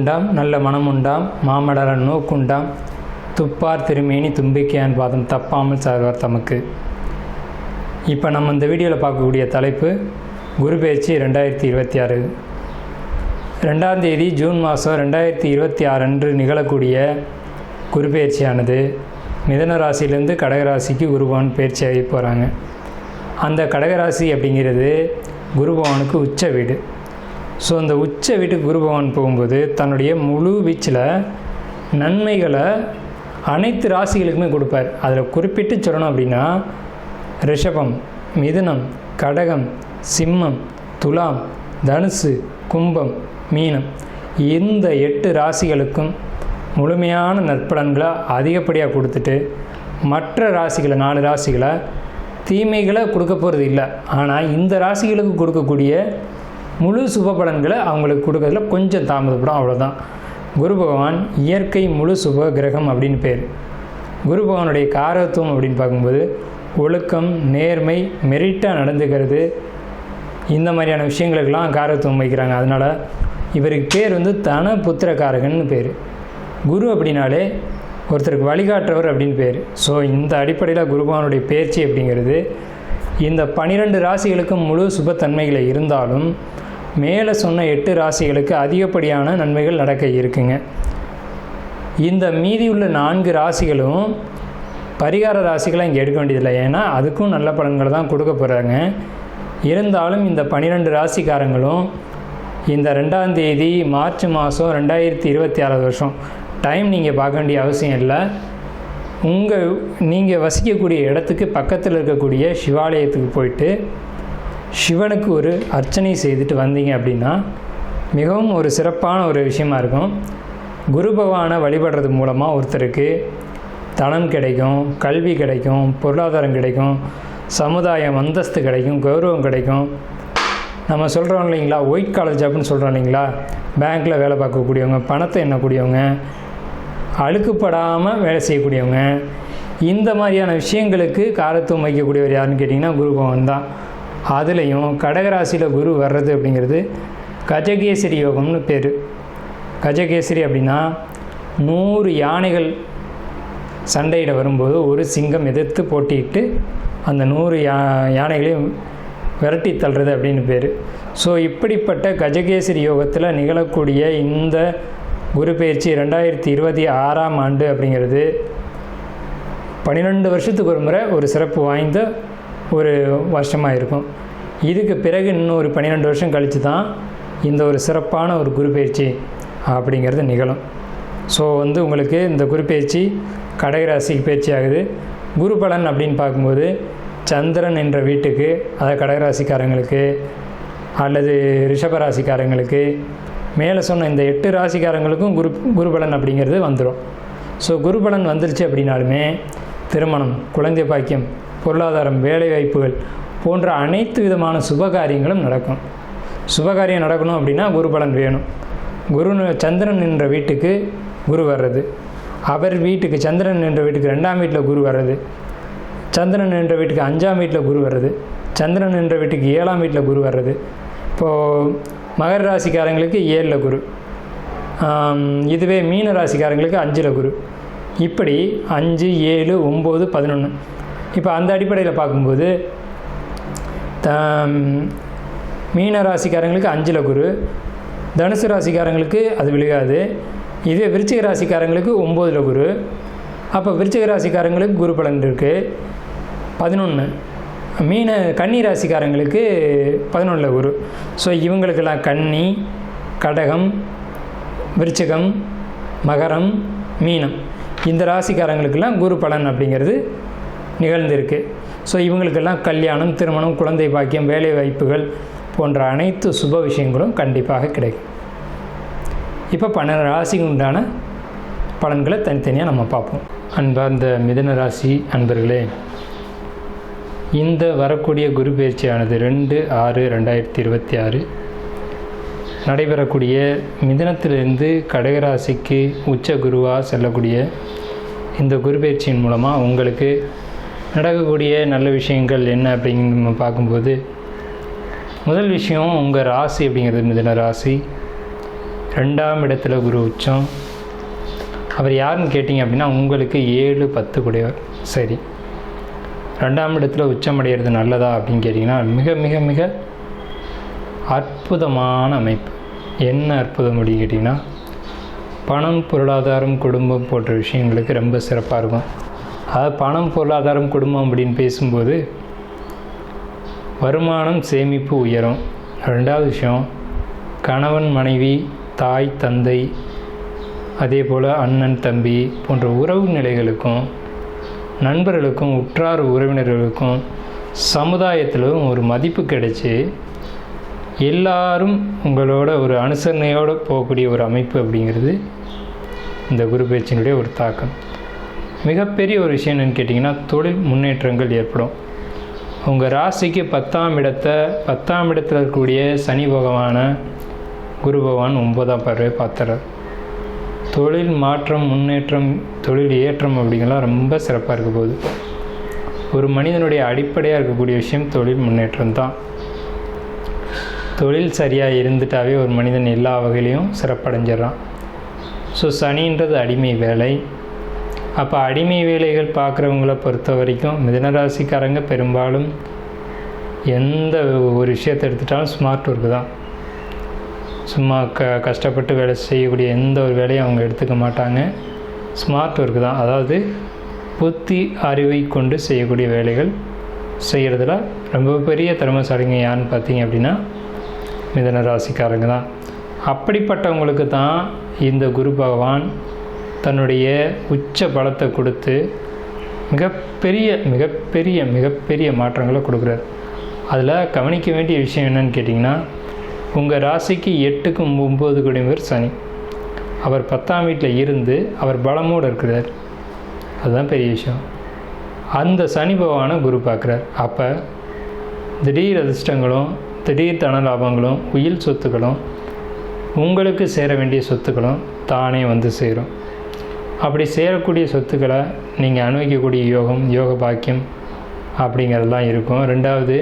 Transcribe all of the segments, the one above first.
உண்டாம் நல்ல மனம் உண்டாம் மாமலர நோக்குண்டாம் துப்பார் திருமேனி தும்பிக்கையான் பாதம் தப்பாமல் சார்வார் தமக்கு. இப்போ நம்ம இந்த வீடியோவில் பார்க்கக்கூடிய தலைப்பு குரு பெயர்ச்சி 2026. 2ஆம் தேதி ஜூன் மாதம் 2026 அன்று நிகழக்கூடிய குரு பெயர்ச்சியானது மிதுன ராசியிலேருந்து கடகராசிக்கு குருபவன் பெயர்ச்சியாகி போகிறாங்க. அந்த கடகராசி அப்படிங்கிறது குருபவனுக்கு உச்ச வீடு. ஸோ அந்த உச்ச வீட்டுக்கு குருபவன் போகும்போது தன்னுடைய முழு வீச்சில் நன்மைகளை அனைத்து ராசிகளுக்குமே கொடுப்பார். அதில் குறிப்பிட்டு சொல்லணும் அப்படின்னா ரிஷபம், மிதுனம், கடகம், சிம்மம், துலாம், தனுசு, கும்பம், மீனம் இந்த 8 ராசிகளுக்கும் முழுமையான நற்பலன்களை அதிகப்படியாக கொடுத்துட்டு மற்ற ராசிகளை 4 ராசிகளை தீமைகளை கொடுக்க போகிறது இல்லை. ஆனால் இந்த ராசிகளுக்கு கொடுக்கக்கூடிய முழு சுப பலன்களை அவங்களுக்கு கொடுக்கறதுல கொஞ்சம் தாமதப்படும், அவ்வளோதான். குரு பகவான் இயற்கை முழு சுப கிரகம் அப்படின்னு பேர். குரு பகவானுடைய காரகத்துவம் அப்படின்னு பார்க்கும்போது ஒழுக்கம், நேர்மை, மெரிட்டாக நடந்துக்கிறது, இந்த மாதிரியான விஷயங்களுக்கெல்லாம் காரகத்துவம் வைக்கிறாங்க. அதனால் இவருக்கு பேர் தன புத்திரக்காரகன்னு பேர். குரு அப்படின்னாலே ஒருத்தருக்கு வழிகாட்டுறவர் அப்படின்னு பேர். ஸோ இந்த அடிப்படையில் குருபகவானுடைய பெயர்ச்சி அப்படிங்கிறது இந்த 12 ராசிகளுக்கும் முழு சுபத்தன்மைகளை இருந்தாலும் மேலே சொன்ன 8 ராசிகளுக்கு அதிகப்படியான நன்மைகள் நடக்க இருக்குங்க. இந்த மீதி உள்ள 4 ராசிகளும் பரிகார ராசிகளை இங்கே எடுக்க வேண்டியதில்லை, ஏன்னா அதுக்கும் நல்ல பலன்களை தான் கொடுக்க போகிறாங்க. இருந்தாலும் இந்த 12 ராசிக்காரங்களும் இந்த 2ஆம் தேதி மார்ச் மாதம் 2026 வருஷம் டைம் நீங்கள் பார்க்க வேண்டிய அவசியம் இல்லை. நீங்கள் வசிக்கக்கூடிய இடத்துக்கு பக்கத்தில் இருக்கக்கூடிய சிவாலயத்துக்கு போயிட்டு சிவனுக்கு ஒரு அர்ச்சனை செய்துட்டு வந்தீங்க அப்படின்னா மிகவும் ஒரு சிறப்பான ஒரு விஷயமா இருக்கும். குரு பகவானை வழிபடுறது மூலமாக ஒருத்தருக்கு தனம் கிடைக்கும், கல்வி கிடைக்கும், பொருளாதாரம் கிடைக்கும், சமுதாயம் அந்தஸ்து கிடைக்கும், கௌரவம் கிடைக்கும். நம்ம சொல்கிறோம் இல்லைங்களா, ஒயிட் காலர் ஜாப்னு சொல்கிறோம் இல்லைங்களா, பேங்க்கில் வேலை பார்க்கக்கூடியவங்க, பணத்தை எண்ணக்கூடியவங்க, அழுக்குப்படாமல் வேலை செய்யக்கூடியவங்க, இந்த மாதிரியான விஷயங்களுக்கு காரத்துவம் வைக்கக்கூடியவர் யாருன்னு கேட்டிங்கன்னா குரு பகவான் தான். அதுலேயும் கடகராசியில் குரு வர்றது அப்படிங்கிறது கஜகேசரி யோகம்னு பேர். கஜகேசரி அப்படின்னா 100 யானைகள் சண்டையிட வரும்போது ஒரு சிங்கம் எதிர்த்து போட்டிட்டு அந்த 100 யானைகளையும் விரட்டி தள்ளுறது அப்படின்னு பேர். ஸோ இப்படிப்பட்ட கஜகேசரி யோகத்தில் நிகழக்கூடிய இந்த குரு பெயர்ச்சி 2026ஆம் ஆண்டு அப்படிங்கிறது 12 வருஷத்துக்கு ஒரு முறை ஒரு சிறப்பு வாய்ந்த ஒரு வருஷமாக இருக்கும். இதுக்கு பிறகு இன்னும் ஒரு 12 வருஷம் கழித்து தான் இந்த ஒரு சிறப்பான ஒரு குரு பெயர்ச்சி அப்படிங்கிறது நிகழும். ஸோ உங்களுக்கு இந்த குரு பெயர்ச்சி கடகராசிக்கு பயிற்சி ஆகுது. குரு பலன் அப்படின்னு பார்க்கும்போது சந்திரன் என்ற வீட்டுக்கு, அதாவது கடகராசிக்காரங்களுக்கு அல்லது ரிஷபராசிக்காரங்களுக்கு மேலே சொன்ன இந்த 8 ராசிக்காரங்களுக்கும் குரு பலன் அப்படிங்கிறது வந்துடும். ஸோ குரு பலன் வந்துருச்சு அப்படின்னாலுமே திருமணம், குழந்தை பாக்கியம், பொருளாதாரம், வேலை வாய்ப்புகள் போன்ற அனைத்து விதமான சுபகாரியங்களும் நடக்கும். சுபகாரியம் நடக்கணும் அப்படின்னா குரு பலன் வேணும். சந்திரன் என்ற வீட்டுக்கு குரு வர்றது, அவர் வீட்டுக்கு சந்திரன் என்ற வீட்டுக்கு 2ஆம் வீட்டில் குரு வர்றது, சந்திரன் என்ற வீட்டுக்கு 5ஆம் வீட்டில் குரு வர்றது, சந்திரன் என்ற வீட்டுக்கு 7ஆம் வீட்டில் குரு வர்றது. இப்போது மகர ராசிக்காரங்களுக்கு 7ல் குரு, இதுவே மீன ராசிக்காரங்களுக்கு 5ல் குரு, இப்படி 5, 7, 9, 11. இப்போ அந்த அடிப்படையில் பார்க்கும்போது மீன ராசிக்காரங்களுக்கு 5ல் குரு, தனுசு ராசிக்காரங்களுக்கு அது விழுகாது. இதே விருச்சிக ராசிக்காரங்களுக்கு 9ல் குரு. அப்போ விருச்சிக ராசிக்காரங்களுக்கு குரு பலன் இருக்குது 11. கன்னி ராசிக்காரங்களுக்கு 11ல் குரு. ஸோ இவங்களுக்கெல்லாம் கன்னி, கடகம், விருச்சிகம், மகரம், மீனம் இந்த ராசிக்காரங்களுக்கெல்லாம் குரு பலன் அப்படிங்கிறது நிகழ்ந்திருக்கு. ஸோ இவங்களுக்கெல்லாம் கல்யாணம், திருமணம், குழந்தை பாக்கியம், வேலை வாய்ப்புகள் போன்ற அனைத்து சுப விஷயங்களும் கண்டிப்பாக கிடைக்கும். இப்போ 12 ராசிக்கு உண்டான பலன்களை தனித்தனியாக நம்ம பார்ப்போம். அன்பார்ந்த மிதுன ராசி அன்பர்களே, இந்த வரக்கூடிய குரு பெயர்ச்சியானது 2/6/2026 நடைபெறக்கூடிய மிதுனத்திலிருந்து கடகராசிக்கு உச்ச குருவாக செல்லக்கூடிய இந்த குரு பெயர்ச்சியின் மூலமாக உங்களுக்கு நடக்கக்கூடிய நல்ல விஷயங்கள் என்ன அப்படின்னு நம்ம பார்க்கும்போது, முதல் விஷயம் உங்கள் ராசி அப்படிங்கிறது மிதுன ராசி. 2ஆம் இடத்துல குரு உச்சம். அவர் யாருன்னு கேட்டிங்க அப்படின்னா உங்களுக்கு 7, 10 கூடியவர். சரி, 2ஆம் இடத்துல உச்சம் அடைகிறது நல்லதா அப்படின்னு கேட்டிங்கன்னா மிக மிக மிக அற்புதமான அமைப்பு. என்ன அற்புதம் அப்படின்னு கேட்டிங்கன்னா பணம், பொருளாதாரம், குடும்பம் போன்ற விஷயங்களுக்கு ரொம்ப சிறப்பாக இருக்கும். அதாவது பணம், பொருளாதாரம், குடும்பம் அப்படின்னு பேசும்போது வருமானம், சேமிப்பு உயரும். 2வது விஷயம், கணவன், மனைவி, தாய், தந்தை, அதே போல் அண்ணன், தம்பி போன்ற உறவு நிலைகளுக்கும், நண்பர்களுக்கும், உற்றார் உறவினர்களுக்கும், சமுதாயத்திலும் ஒரு மதிப்பு கிடைச்சி எல்லாரும் உங்களோட ஒரு அனுசரணையோடு போகக்கூடிய ஒரு அமைப்பு அப்படிங்கிறது இந்த குரு பயிற்சியினுடைய ஒரு தாக்கம். மிகப்பெரிய ஒரு விஷயம் என்னென்னு கேட்டிங்கன்னா தொழில் முன்னேற்றங்கள் ஏற்படும். உங்கள் ராசிக்கு 10ஆம் இடத்துல இருக்கக்கூடிய சனி பகவான குரு பகவான் 9ஆம் பார்வை பார்த்துறார். தொழில் மாற்றம், முன்னேற்றம், தொழில் ஏற்றம் அப்படிங்கலாம் ரொம்ப சிறப்பாக இருக்க போகுது. ஒரு மனிதனுடைய அடிப்படையாக இருக்கக்கூடிய விஷயம் தொழில் முன்னேற்றம் தான். தொழில் சரியாக இருந்துட்டாவே ஒரு மனிதன் எல்லா வகையிலையும் சிறப்படைஞ்சிடறான். ஸோ சனின்றது அடிமை வேலை. அப்போ அடிமை வேலைகள் பார்க்குறவங்கள பொறுத்த வரைக்கும் மிதுனராசிக்காரங்க பெரும்பாலும் எந்த ஒரு விஷயத்தை எடுத்துட்டாலும் ஸ்மார்ட் ஒர்க்கு தான். சும்மா கஷ்டப்பட்டு வேலை செய்யக்கூடிய எந்த ஒரு வேலையும் அவங்க எடுத்துக்க மாட்டாங்க. ஸ்மார்ட் ஒர்க்கு தான். அதாவது புத்தி அறிவை கொண்டு செய்யக்கூடிய வேலைகள் செய்கிறதுல ரொம்ப பெரிய திறமைசாலிங்க யாருன்னு பார்த்தீங்க அப்படின்னா மிதுனராசிக்காரங்க தான். அப்படிப்பட்டவங்களுக்கு தான் இந்த குரு பகவான் தன்னுடைய உச்ச பலத்தை கொடுத்து மிகப்பெரிய மிகப்பெரிய மிகப்பெரிய மாற்றங்களை கொடுக்குறார். அதில் கவனிக்க வேண்டிய விஷயம் என்னன்னு கேட்டிங்கன்னா உங்கள் ராசிக்கு 8க்கும் 9 கூடியவர் சனி. அவர் 10ஆம் வீட்டில் இருந்து அவர் பலமோடு இருக்கிறார். அதுதான் பெரிய விஷயம். அந்த சனி பகவானை குரு பார்க்குறார். அப்போ திடீர் அதிர்ஷ்டங்களும், திடீர் தன லாபங்களும், உயில் சொத்துக்களும், உங்களுக்கு சேர வேண்டிய சொத்துக்களும் தானே வந்து சேரும். அப்படி சேரக்கூடிய சொத்துக்களை நீங்கள் அனுபவிக்கக்கூடிய யோகம், யோக பாக்கியம் அப்படிங்கிறதுலாம் இருக்கும். 2வது,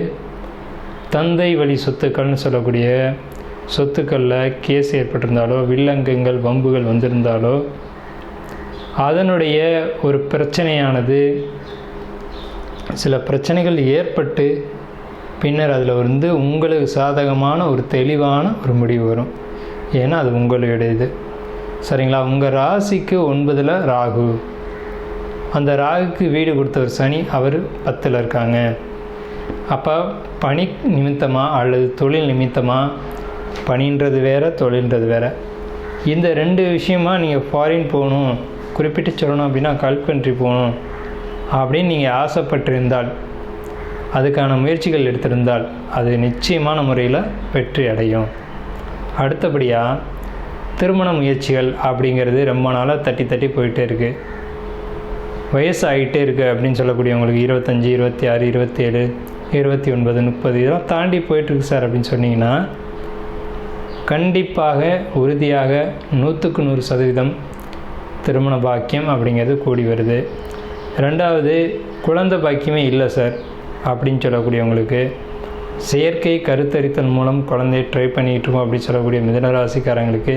தந்தை வழி சொத்துக்கள்னு சொல்லக்கூடிய சொத்துக்களில் கேஸ் ஏற்பட்டிருந்தாலோ, வில்லங்கங்கள், வம்புகள் வந்திருந்தாலோ அதனுடைய ஒரு பிரச்சனையானது சில பிரச்சனைகள் ஏற்பட்டு பின்னர் அதில் வந்து உங்களுக்கு சாதகமான ஒரு தெளிவான ஒரு முடிவு வரும். ஏன்னா அது உங்களுடையது. சரிங்களா? உங்கள் ராசிக்கு 9ல் ராகு. அந்த ராகுக்கு வீடு கொடுத்தவர் சனி, அவர் 10ல் இருக்காங்க. அப்போ பணி நிமித்தமாக அல்லது தொழில் நிமித்தமாக, பணின்றது வேறு, தொழில்ன்றது வேறு, இந்த 2 விஷயமாக நீங்கள் ஃபாரின் போகணும், குறிப்பிட்டு சொல்லணும் அப்படின்னா கல்ஃப் கண்ட்ரி போகணும் அப்படின்னு நீங்கள் ஆசைப்பட்டிருந்தால், அதுக்கான முயற்சிகள் எடுத்திருந்தால் அது நிச்சயமான முறையில் வெற்றி அடையும். அடுத்தபடியாக திருமண முயற்சிகள் அப்படிங்கிறது ரொம்ப நாளாக தட்டி தட்டி போயிட்டே இருக்குது. வயசு ஆகிட்டே இருக்குது அப்படின்னு சொல்லக்கூடியவங்களுக்கு 25, 26, 27, 29, 30 இதெல்லாம் தாண்டி போயிட்டுருக்கு சார் அப்படின்னு சொன்னீங்கன்னா கண்டிப்பாக உறுதியாக 100க்கு 100% திருமண பாக்கியம் அப்படிங்கிறது கூடி வருது. 2வது, குழந்தை பாக்கியமே இல்லை சார் அப்படின்னு சொல்லக்கூடியவங்களுக்கு செயற்கை கருத்தரித்தல் மூலம் குழந்தையை ட்ரை பண்ணிகிட்டு இருக்கோம் அப்படின்னு சொல்லக்கூடிய மிதுனராசிக்காரங்களுக்கு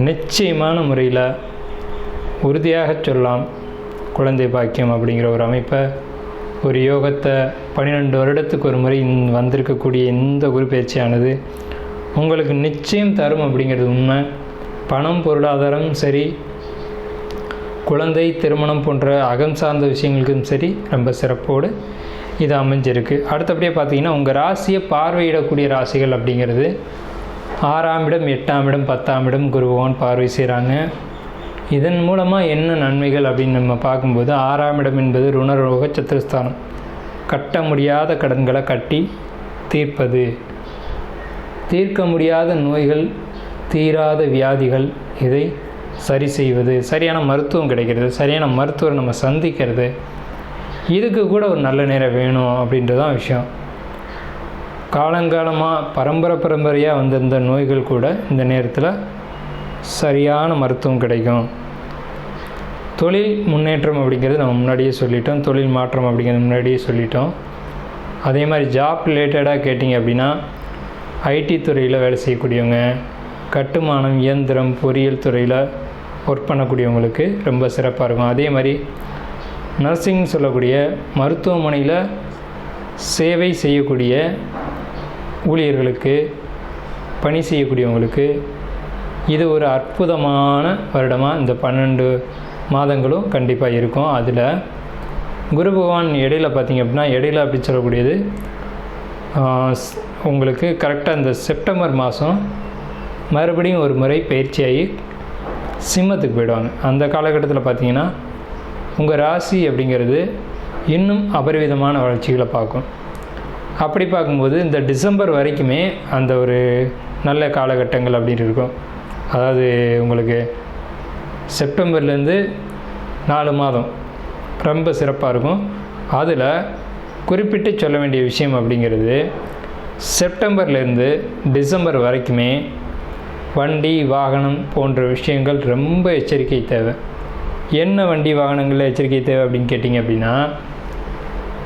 நிச்சயமான முறையில் உறுதியாக சொல்லலாம் குழந்தை பாக்கியம் அப்படிங்கிற ஒரு அமைப்பை, ஒரு யோகத்தை 12 வருடத்துக்கு ஒரு முறை வந்திருக்கக்கூடிய இந்த குரு பயிற்சியானது உங்களுக்கு நிச்சயம் தரும் அப்படிங்கிறது உண்மை. பணம், பொருளாதாரம் சரி, குழந்தை, திருமணம் போன்ற அகம் சார்ந்த விஷயங்களுக்கும் சரி ரொம்ப சிறப்போடு இது அமைஞ்சிருக்கு. அடுத்தபடியாக பார்த்தீங்கன்னா உங்கள் ராசியை பார்வையிடக்கூடிய ராசிகள் அப்படிங்கிறது 6ஆம் இடம், 8ஆம் இடம், 10ஆம் இடம் குரு பகவான் பார்வை செய்கிறாங்க. இதன் மூலமாக என்ன நன்மைகள் அப்படின்னு நம்ம பார்க்கும்போது 6ஆம் இடம் என்பது ருணரோக சத்துருஸ்தானம். கட்ட முடியாத கடன்களை கட்டி தீர்ப்பது, தீர்க்க முடியாத நோய்கள், தீராத வியாதிகள், இதை சரி செய்வது, சரியான மருத்துவம் கிடைக்கிறது, சரியான மருத்துவரை நம்ம சந்திக்கிறது, இதுக்கு கூட ஒரு நல்ல நேரம் வேணும் அப்படின்றதான் விஷயம். காலங்காலமாக பரம்பரையாக வந்திருந்த நோய்கள் கூட இந்த நேரத்தில் சரியான மருத்துவம் கிடைக்கும். தொழில் முன்னேற்றம் அப்படிங்கிறது நம்ம முன்னாடியே சொல்லிட்டோம், தொழில் மாற்றம் அப்படிங்கிறது முன்னாடியே சொல்லிட்டோம். அதே மாதிரி ஜாப் ரிலேட்டடாக கேட்டிங்க அப்படின்னா ஐடி துறையில் வேலை செய்யக்கூடியவங்க, கட்டுமானம், இயந்திரம், பொறியியல் துறையில் ஒர்க் பண்ணக்கூடியவங்களுக்கு ரொம்ப சிறப்பாக இருக்கும். அதே மாதிரி நர்சிங் சொல்லக்கூடிய மருத்துவமனையில் சேவை செய்யக்கூடிய ஊழியர்களுக்கு, பணி செய்யக்கூடியவங்களுக்கு இது ஒரு அற்புதமான வருடமாக இந்த 12 மாதங்களும் கண்டிப்பாக இருக்கும். அதில் குரு பகவான் இடையில் பார்த்திங்க அப்படின்னா, இடையில் அப்படி சொல்லக்கூடியது உங்களுக்கு கரெக்டாக இந்த செப்டம்பர் மாதம் மறுபடியும் ஒரு முறை பயிற்சியாகி சிம்மத்துக்கு போயிடுவாங்க. அந்த காலகட்டத்தில் பார்த்திங்கன்னா உங்கள் ராசி அப்படிங்கிறது இன்னும் அபரிவிதமான வளர்ச்சிகளை பார்க்கும். அப்படி பார்க்கும்போது இந்த டிசம்பர் வரைக்குமே அந்த ஒரு நல்ல காலகட்டங்கள் அப்படின்னு இருக்கும். அதாவது உங்களுக்கு செப்டம்பர்லேருந்து 4 மாதம் ரொம்ப சிறப்பாக இருக்கும். அதில் குறிப்பிட்டு சொல்ல வேண்டிய விஷயம் அப்படிங்கிறது, செப்டம்பர்லேருந்து டிசம்பர் வரைக்குமே வண்டி, வாகனம் போன்ற விஷயங்கள் ரொம்ப எச்சரிக்கை தேவை. என்ன வண்டி வாகனங்களில் எச்சரிக்கை தேவை அப்படின்னு கேட்டிங்க அப்படின்னா,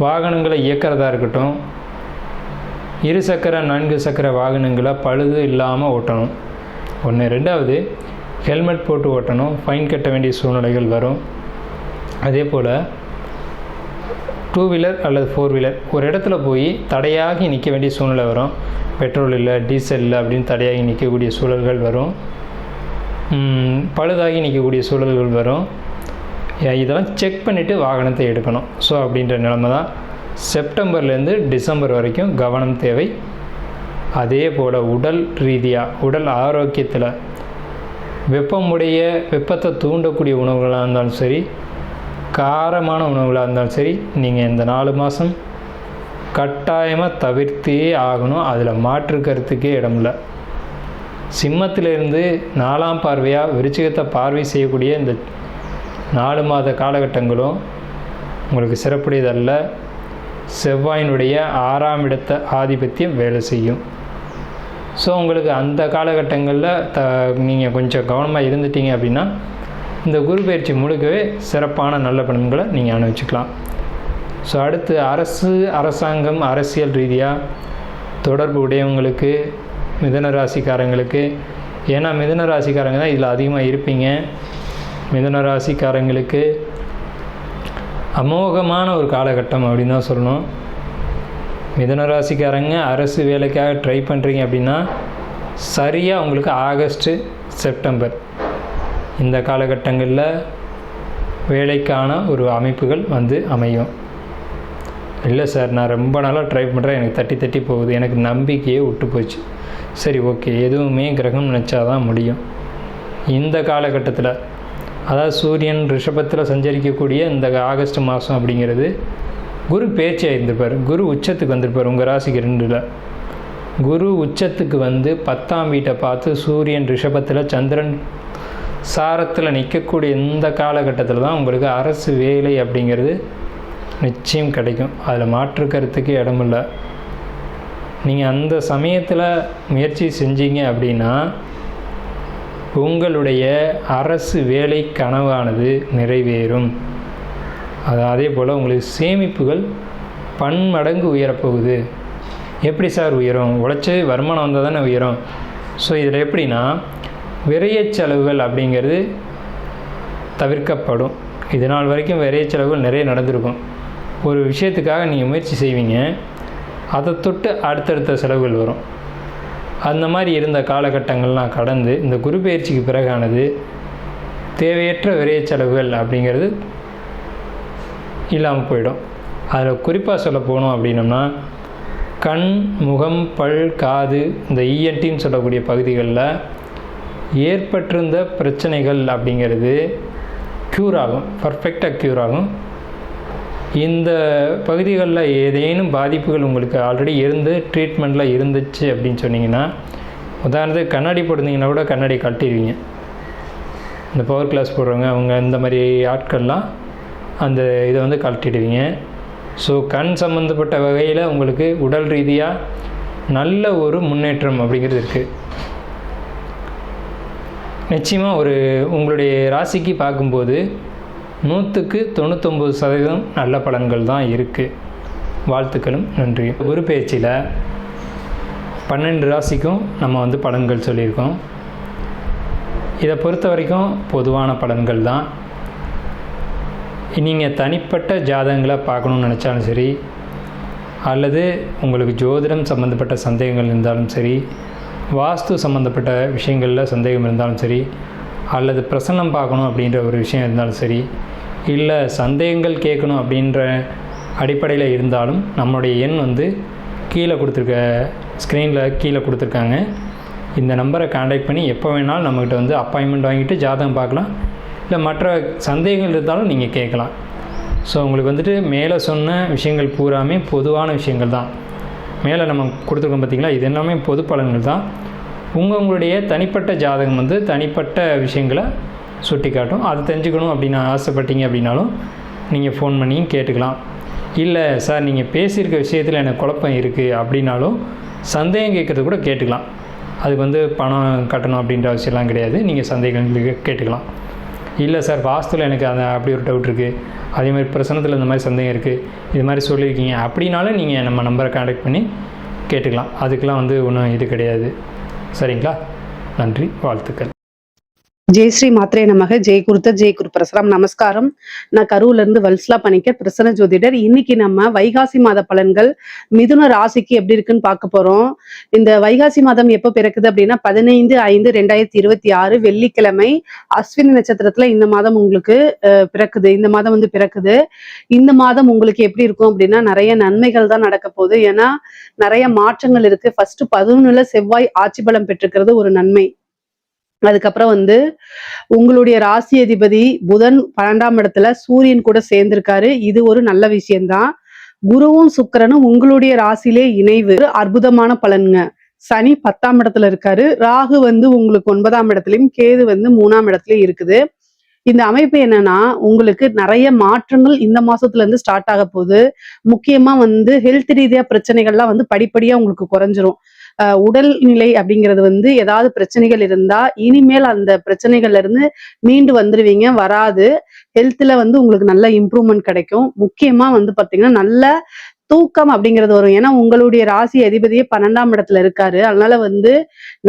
வாகனங்களை இயக்கிறதா இருக்கட்டும், 2 சக்கர 4 சக்கர வாகனங்களை பழுது இல்லாமல் ஓட்டணும். 1. 2வது ஹெல்மெட் போட்டு ஓட்டணும். ஃபைன் கட்ட வேண்டிய சூழ்நிலைகள் வரும். அதே போல் 2 வீலர் அல்லது 4 வீலர் ஒரு இடத்துல போய் தடையாகி நிற்க வேண்டிய சூழ்நிலை வரும். பெட்ரோல் இல்லை, டீசல் இல்லை அப்படின்னு தடையாகி நிற்கக்கூடிய சூழல்கள் வரும். பழுதாகி நிற்கக்கூடிய சூழல்கள் வரும். இதெல்லாம் செக் பண்ணிவிட்டு வாகனத்தை எடுக்கணும். ஸோ அப்படின்ற நிலைமை தான் செப்டம்பர்லேருந்து டிசம்பர் வரைக்கும் கவனம் தேவை. அதே போல் உடல் ரீதியாக, உடல் ஆரோக்கியத்தில் வெப்பத்தை தூண்டக்கூடிய உணவுகளாக இருந்தாலும் சரி, காரமான உணவுகளாக இருந்தாலும் சரி, நீங்கள் இந்த 4 மாதம் கட்டாயமாக தவிர்த்தே ஆகணும். அதில் மாற்று கருத்துக்கே இடமில்லை. சிம்மத்திலிருந்து 4ஆம் பார்வையாக விருச்சிகத்தை பார்வை செய்யக்கூடிய இந்த 4 மாத காலகட்டங்களும் உங்களுக்கு சிறப்புடையதல்ல. செவ்வாயினுடைய 6ஆம் இடத்த ஆதிபத்தியம் வேலை செய்யும். ஸோ உங்களுக்கு அந்த காலகட்டங்களில் நீங்கள் கொஞ்சம் கவனமாக இருந்துட்டீங்க அப்படின்னா இந்த குரு பயிற்சி முழுக்கவே சிறப்பான நல்ல பலன்களை நீங்கள் அனுபவிச்சுக்கலாம். ஸோ அடுத்து அரசாங்கம், அரசியல் ரீதியாக தொடர்பு உடையவங்களுக்கு, மிதுன ராசிக்காரங்களுக்கு, ஏன்னா மிதுன ராசிக்காரங்க தான் இதில் அதிகமாக இருப்பீங்க. மிதுன ராசிக்காரங்களுக்கு அமோகமான ஒரு காலகட்டம் அப்படின்னு தான் சொல்லணும். மிதுன ராசிக்காரங்க அரசு வேலைக்காக ட்ரை பண்ணுறீங்க அப்படின்னா சரியாக உங்களுக்கு ஆகஸ்ட்டு, செப்டம்பர் இந்த காலகட்டங்களில் வேலைக்கான ஒரு அமைப்புகள் வந்து அமையும். இல்லை சார், நான் ரொம்ப நாளாக ட்ரை பண்ணுறேன், எனக்கு தட்டி போகுது, எனக்கு நம்பிக்கையே விட்டு போச்சு. சரி, ஓகே, எதுவுமே கிரகம் நினச்சாதான் முடியும். இந்த காலகட்டத்தில், அதாவது சூரியன் ரிஷபத்தில் சஞ்சரிக்கக்கூடிய இந்த ஆகஸ்ட் மாதம் அப்படிங்கிறது குரு பேச்சியாக இருந்திருப்பார். குரு உச்சத்துக்கு வந்திருப்பார். உங்கள் ராசிக்கு 2ல் குரு உச்சத்துக்கு வந்து 10ஆம் வீட்டை பார்த்து சூரியன் ரிஷபத்தில், சந்திரன் சாரத்தில் நிற்கக்கூடிய இந்த காலகட்டத்தில் தான் உங்களுக்கு அரசு வேலை அப்படிங்கிறது நிச்சயம் கிடைக்கும். அதில் மாற்று கருத்துக்கு இடமில்லை. நீங்கள் அந்த சமயத்தில் முயற்சி செஞ்சீங்க அப்படின்னா உங்களுடைய அரசு வேலை கனவானது நிறைவேறும். அதே போல் உங்களுக்கு சேமிப்புகள் பன்மடங்கு உயரப்போகுது. எப்படி சார் உயரும்? உழைச்சி வருமானம் வந்தால் தானே உயரும். ஸோ இதில் எப்படின்னா, விரைய செலவுகள் அப்படிங்கிறது தவிர்க்கப்படும். இது நாள் வரைக்கும் விரைய செலவுகள் நிறைய நடந்திருக்கும். ஒரு விஷயத்துக்காக நீங்கள் முயற்சி செய்வீங்க, அதை தொட்டு அடுத்தடுத்த செலவுகள் வரும். அந்த மாதிரி இருந்த காலகட்டங்கள்லாம் கடந்து இந்த குரு பயிற்சிக்கு பிறகானது தேவையற்ற விரைய செலவுகள் அப்படிங்கிறது இல்லாமல் போயிடும். அதில் குறிப்பாக சொல்ல போனோம் அப்படின்னம்னா, கண், முகம், பல், காது, இந்த இஎன்டின்னு சொல்லக்கூடிய பகுதிகளில் ஏற்பட்டிருந்த பிரச்சனைகள் அப்படிங்கிறது க்யூர் ஆகும், பர்ஃபெக்டாக க்யூர் ஆகும். இந்த பகுதிகளில் ஏதேனும் பாதிப்புகள் உங்களுக்கு ஆல்ரெடி இருந்து ட்ரீட்மெண்ட்டில் இருந்துச்சு அப்படின்னு சொன்னிங்கன்னா, உதாரணத்துக்கு கண்ணாடி போட்டிருந்தீங்கன்னா கூட கண்ணாடி கழட்டிடுவீங்க. இந்த பவர் கிளாஸ் போடுறவங்க, அவங்க இந்த மாதிரி ஆட்கள்லாம் அந்த இதை வந்து கழட்டிடுவீங்க. ஸோ கண் சம்மந்தப்பட்ட வகையில் உங்களுக்கு உடல் ரீதியாக நல்ல ஒரு முன்னேற்றம் அப்படிங்கிறது இருக்குது. நிச்சயமாக ஒரு உங்களுடைய ராசிக்கு பார்க்கும்போது 100க்கு 99% நல்ல பலன்கள் தான் இருக்குது. வாழ்த்துக்களும் நன்றி. குரு பயிற்சியில் 12 ராசிக்கும் நம்ம வந்து பலன்கள் சொல்லியிருக்கோம். இதை பொறுத்த வரைக்கும் பொதுவான பலன்கள் தான். நீங்கள் தனிப்பட்ட ஜாதகங்களை பார்க்கணுன்னு நினச்சாலும் சரி, அல்லது உங்களுக்கு ஜோதிடம் சம்மந்தப்பட்ட சந்தேகங்கள் இருந்தாலும் சரி, வாஸ்து சம்மந்தப்பட்ட விஷயங்களில் சந்தேகம் இருந்தாலும் சரி, அல்லது பிரசன்னம் பார்க்கணும் அப்படின்ற ஒரு விஷயம் இருந்தாலும் சரி, இல்லை சந்தேகங்கள் கேட்கணும் அப்படின்ற அடிப்படையில் இருந்தாலும் நம்மளுடைய எண் வந்து கீழே கொடுத்துருக்க ஸ்க்ரீனில் கீழே கொடுத்துருக்காங்க. இந்த நம்பரை கான்டாக்ட் பண்ணி எப்போ வேணாலும் நம்மக்கிட்ட வந்து அப்பாயின்மெண்ட் வாங்கிட்டு ஜாதகம் பார்க்கலாம். இல்லை மற்ற சந்தேகங்கள் இருந்தாலும் நீங்கள் கேட்கலாம். ஸோ உங்களுக்கு வந்துட்டு மேலே சொன்ன விஷயங்கள் பூராமே பொதுவான விஷயங்கள் தான். மேலே நம்ம கொடுத்துருக்கோம் பார்த்திங்களா, இது எல்லாமே பொது பலன்கள் தான். உங்களுடைய தனிப்பட்ட ஜாதகம் வந்து தனிப்பட்ட விஷயங்களை சுட்டி காட்டும். அது தெரிஞ்சுக்கணும் அப்படின்னு ஆசைப்பட்டீங்க அப்படின்னாலும் நீங்கள் ஃபோன் பண்ணியும் கேட்டுக்கலாம். இல்லை சார் நீங்கள் பேசியிருக்க விஷயத்தில் எனக்கு குழப்பம் இருக்குது அப்படின்னாலும் சந்தேகம் கேட்குறது கூட கேட்டுக்கலாம். அதுக்கு வந்து பணம் கட்டணும் அப்படின்ற அவசியம்லாம் கிடையாது. நீங்கள் சந்தேகங்களுக்கு கேட்டுக்கலாம். இல்லை சார் வாஸ்துவில் எனக்கு அப்படி ஒரு டவுட் இருக்குது, அதே மாதிரி பிரசனத்தில் இந்த மாதிரி சந்தேகம் இருக்குது, இது மாதிரி சொல்லியிருக்கீங்க அப்படின்னாலும் நீங்கள் நம்ம நம்பரை கான்டாக்ட் பண்ணி கேட்டுக்கலாம். அதுக்கெலாம் வந்து ஒன்றும் இது கிடையாது. சரிங்களா? நன்றி, வாழ்த்துக்கள். ஜெய் ஸ்ரீ மாத்ரே நமக. ஜெய் குரு பிரசரம். நமஸ்காரம். நான் கரூர்ல இருந்து வல்சலா பணிக்க பிரசன்ன ஜோதிடர். இன்னைக்கு நம்ம வைகாசி மாத பலன்கள் மிதுன ராசிக்கு எப்படி இருக்குன்னு பார்க்க போறோம். இந்த வைகாசி மாதம் எப்போ பிறக்குது அப்படின்னா 15/5/2026 வெள்ளிக்கிழமை அஸ்வினி நட்சத்திரத்துல இந்த மாதம் உங்களுக்கு பிறக்குது. இந்த மாதம் வந்து பிறக்குது. இந்த மாதம் உங்களுக்கு எப்படி இருக்கும் அப்படின்னா நிறைய நன்மைகள் தான் நடக்க போகுது. ஏன்னா நிறைய மாற்றங்கள் இருக்கு. ஃபர்ஸ்ட் 11ல செவ்வாய் ஆட்சி பலம் பெற்றிருக்கிறது ஒரு நன்மை. அதுக்கப்புறம் வந்து உங்களுடைய ராசி அதிபதி புதன் 12ஆம் இடத்துல சூரியன் கூட சேர்ந்திருக்காரு. இது ஒரு நல்ல விஷயம்தான். குருவும் சுக்கிரனும் உங்களுடைய ராசியிலே இணைவு அற்புதமான பலனுங்க. சனி 10ஆம் இடத்துல இருக்காரு. ராகு வந்து உங்களுக்கு 9ஆம் இடத்துலயும், கேது வந்து 3ஆம் இடத்துலயும் இருக்குது. இந்த அமைப்பு என்னன்னா உங்களுக்கு நிறைய மாற்றங்கள் இந்த மாசத்துல இருந்து ஸ்டார்ட் ஆக போகுது. முக்கியமா வந்து ஹெல்த் ரீதியா பிரச்சனைகள்லாம் வந்து படிப்படியா உங்களுக்கு குறைஞ்சிரும். உடல் நிலை அப்படிங்கிறது வந்து ஏதாவது பிரச்சனைகள் இருந்தா இனிமேல் அந்த பிரச்சனைகள்ல இருந்து மீண்டு வந்துருவீங்க. வராது. ஹெல்த்ல வந்து உங்களுக்கு நல்ல இம்ப்ரூவ்மெண்ட் கிடைக்கும். முக்கியமா வந்து பாத்தீங்கன்னா நல்ல தூக்கம் அப்படிங்கிறது வரும். ஏன்னா உங்களுடைய ராசி அதிபதியே 12ஆம் இடத்துல இருக்காரு. அதனால வந்து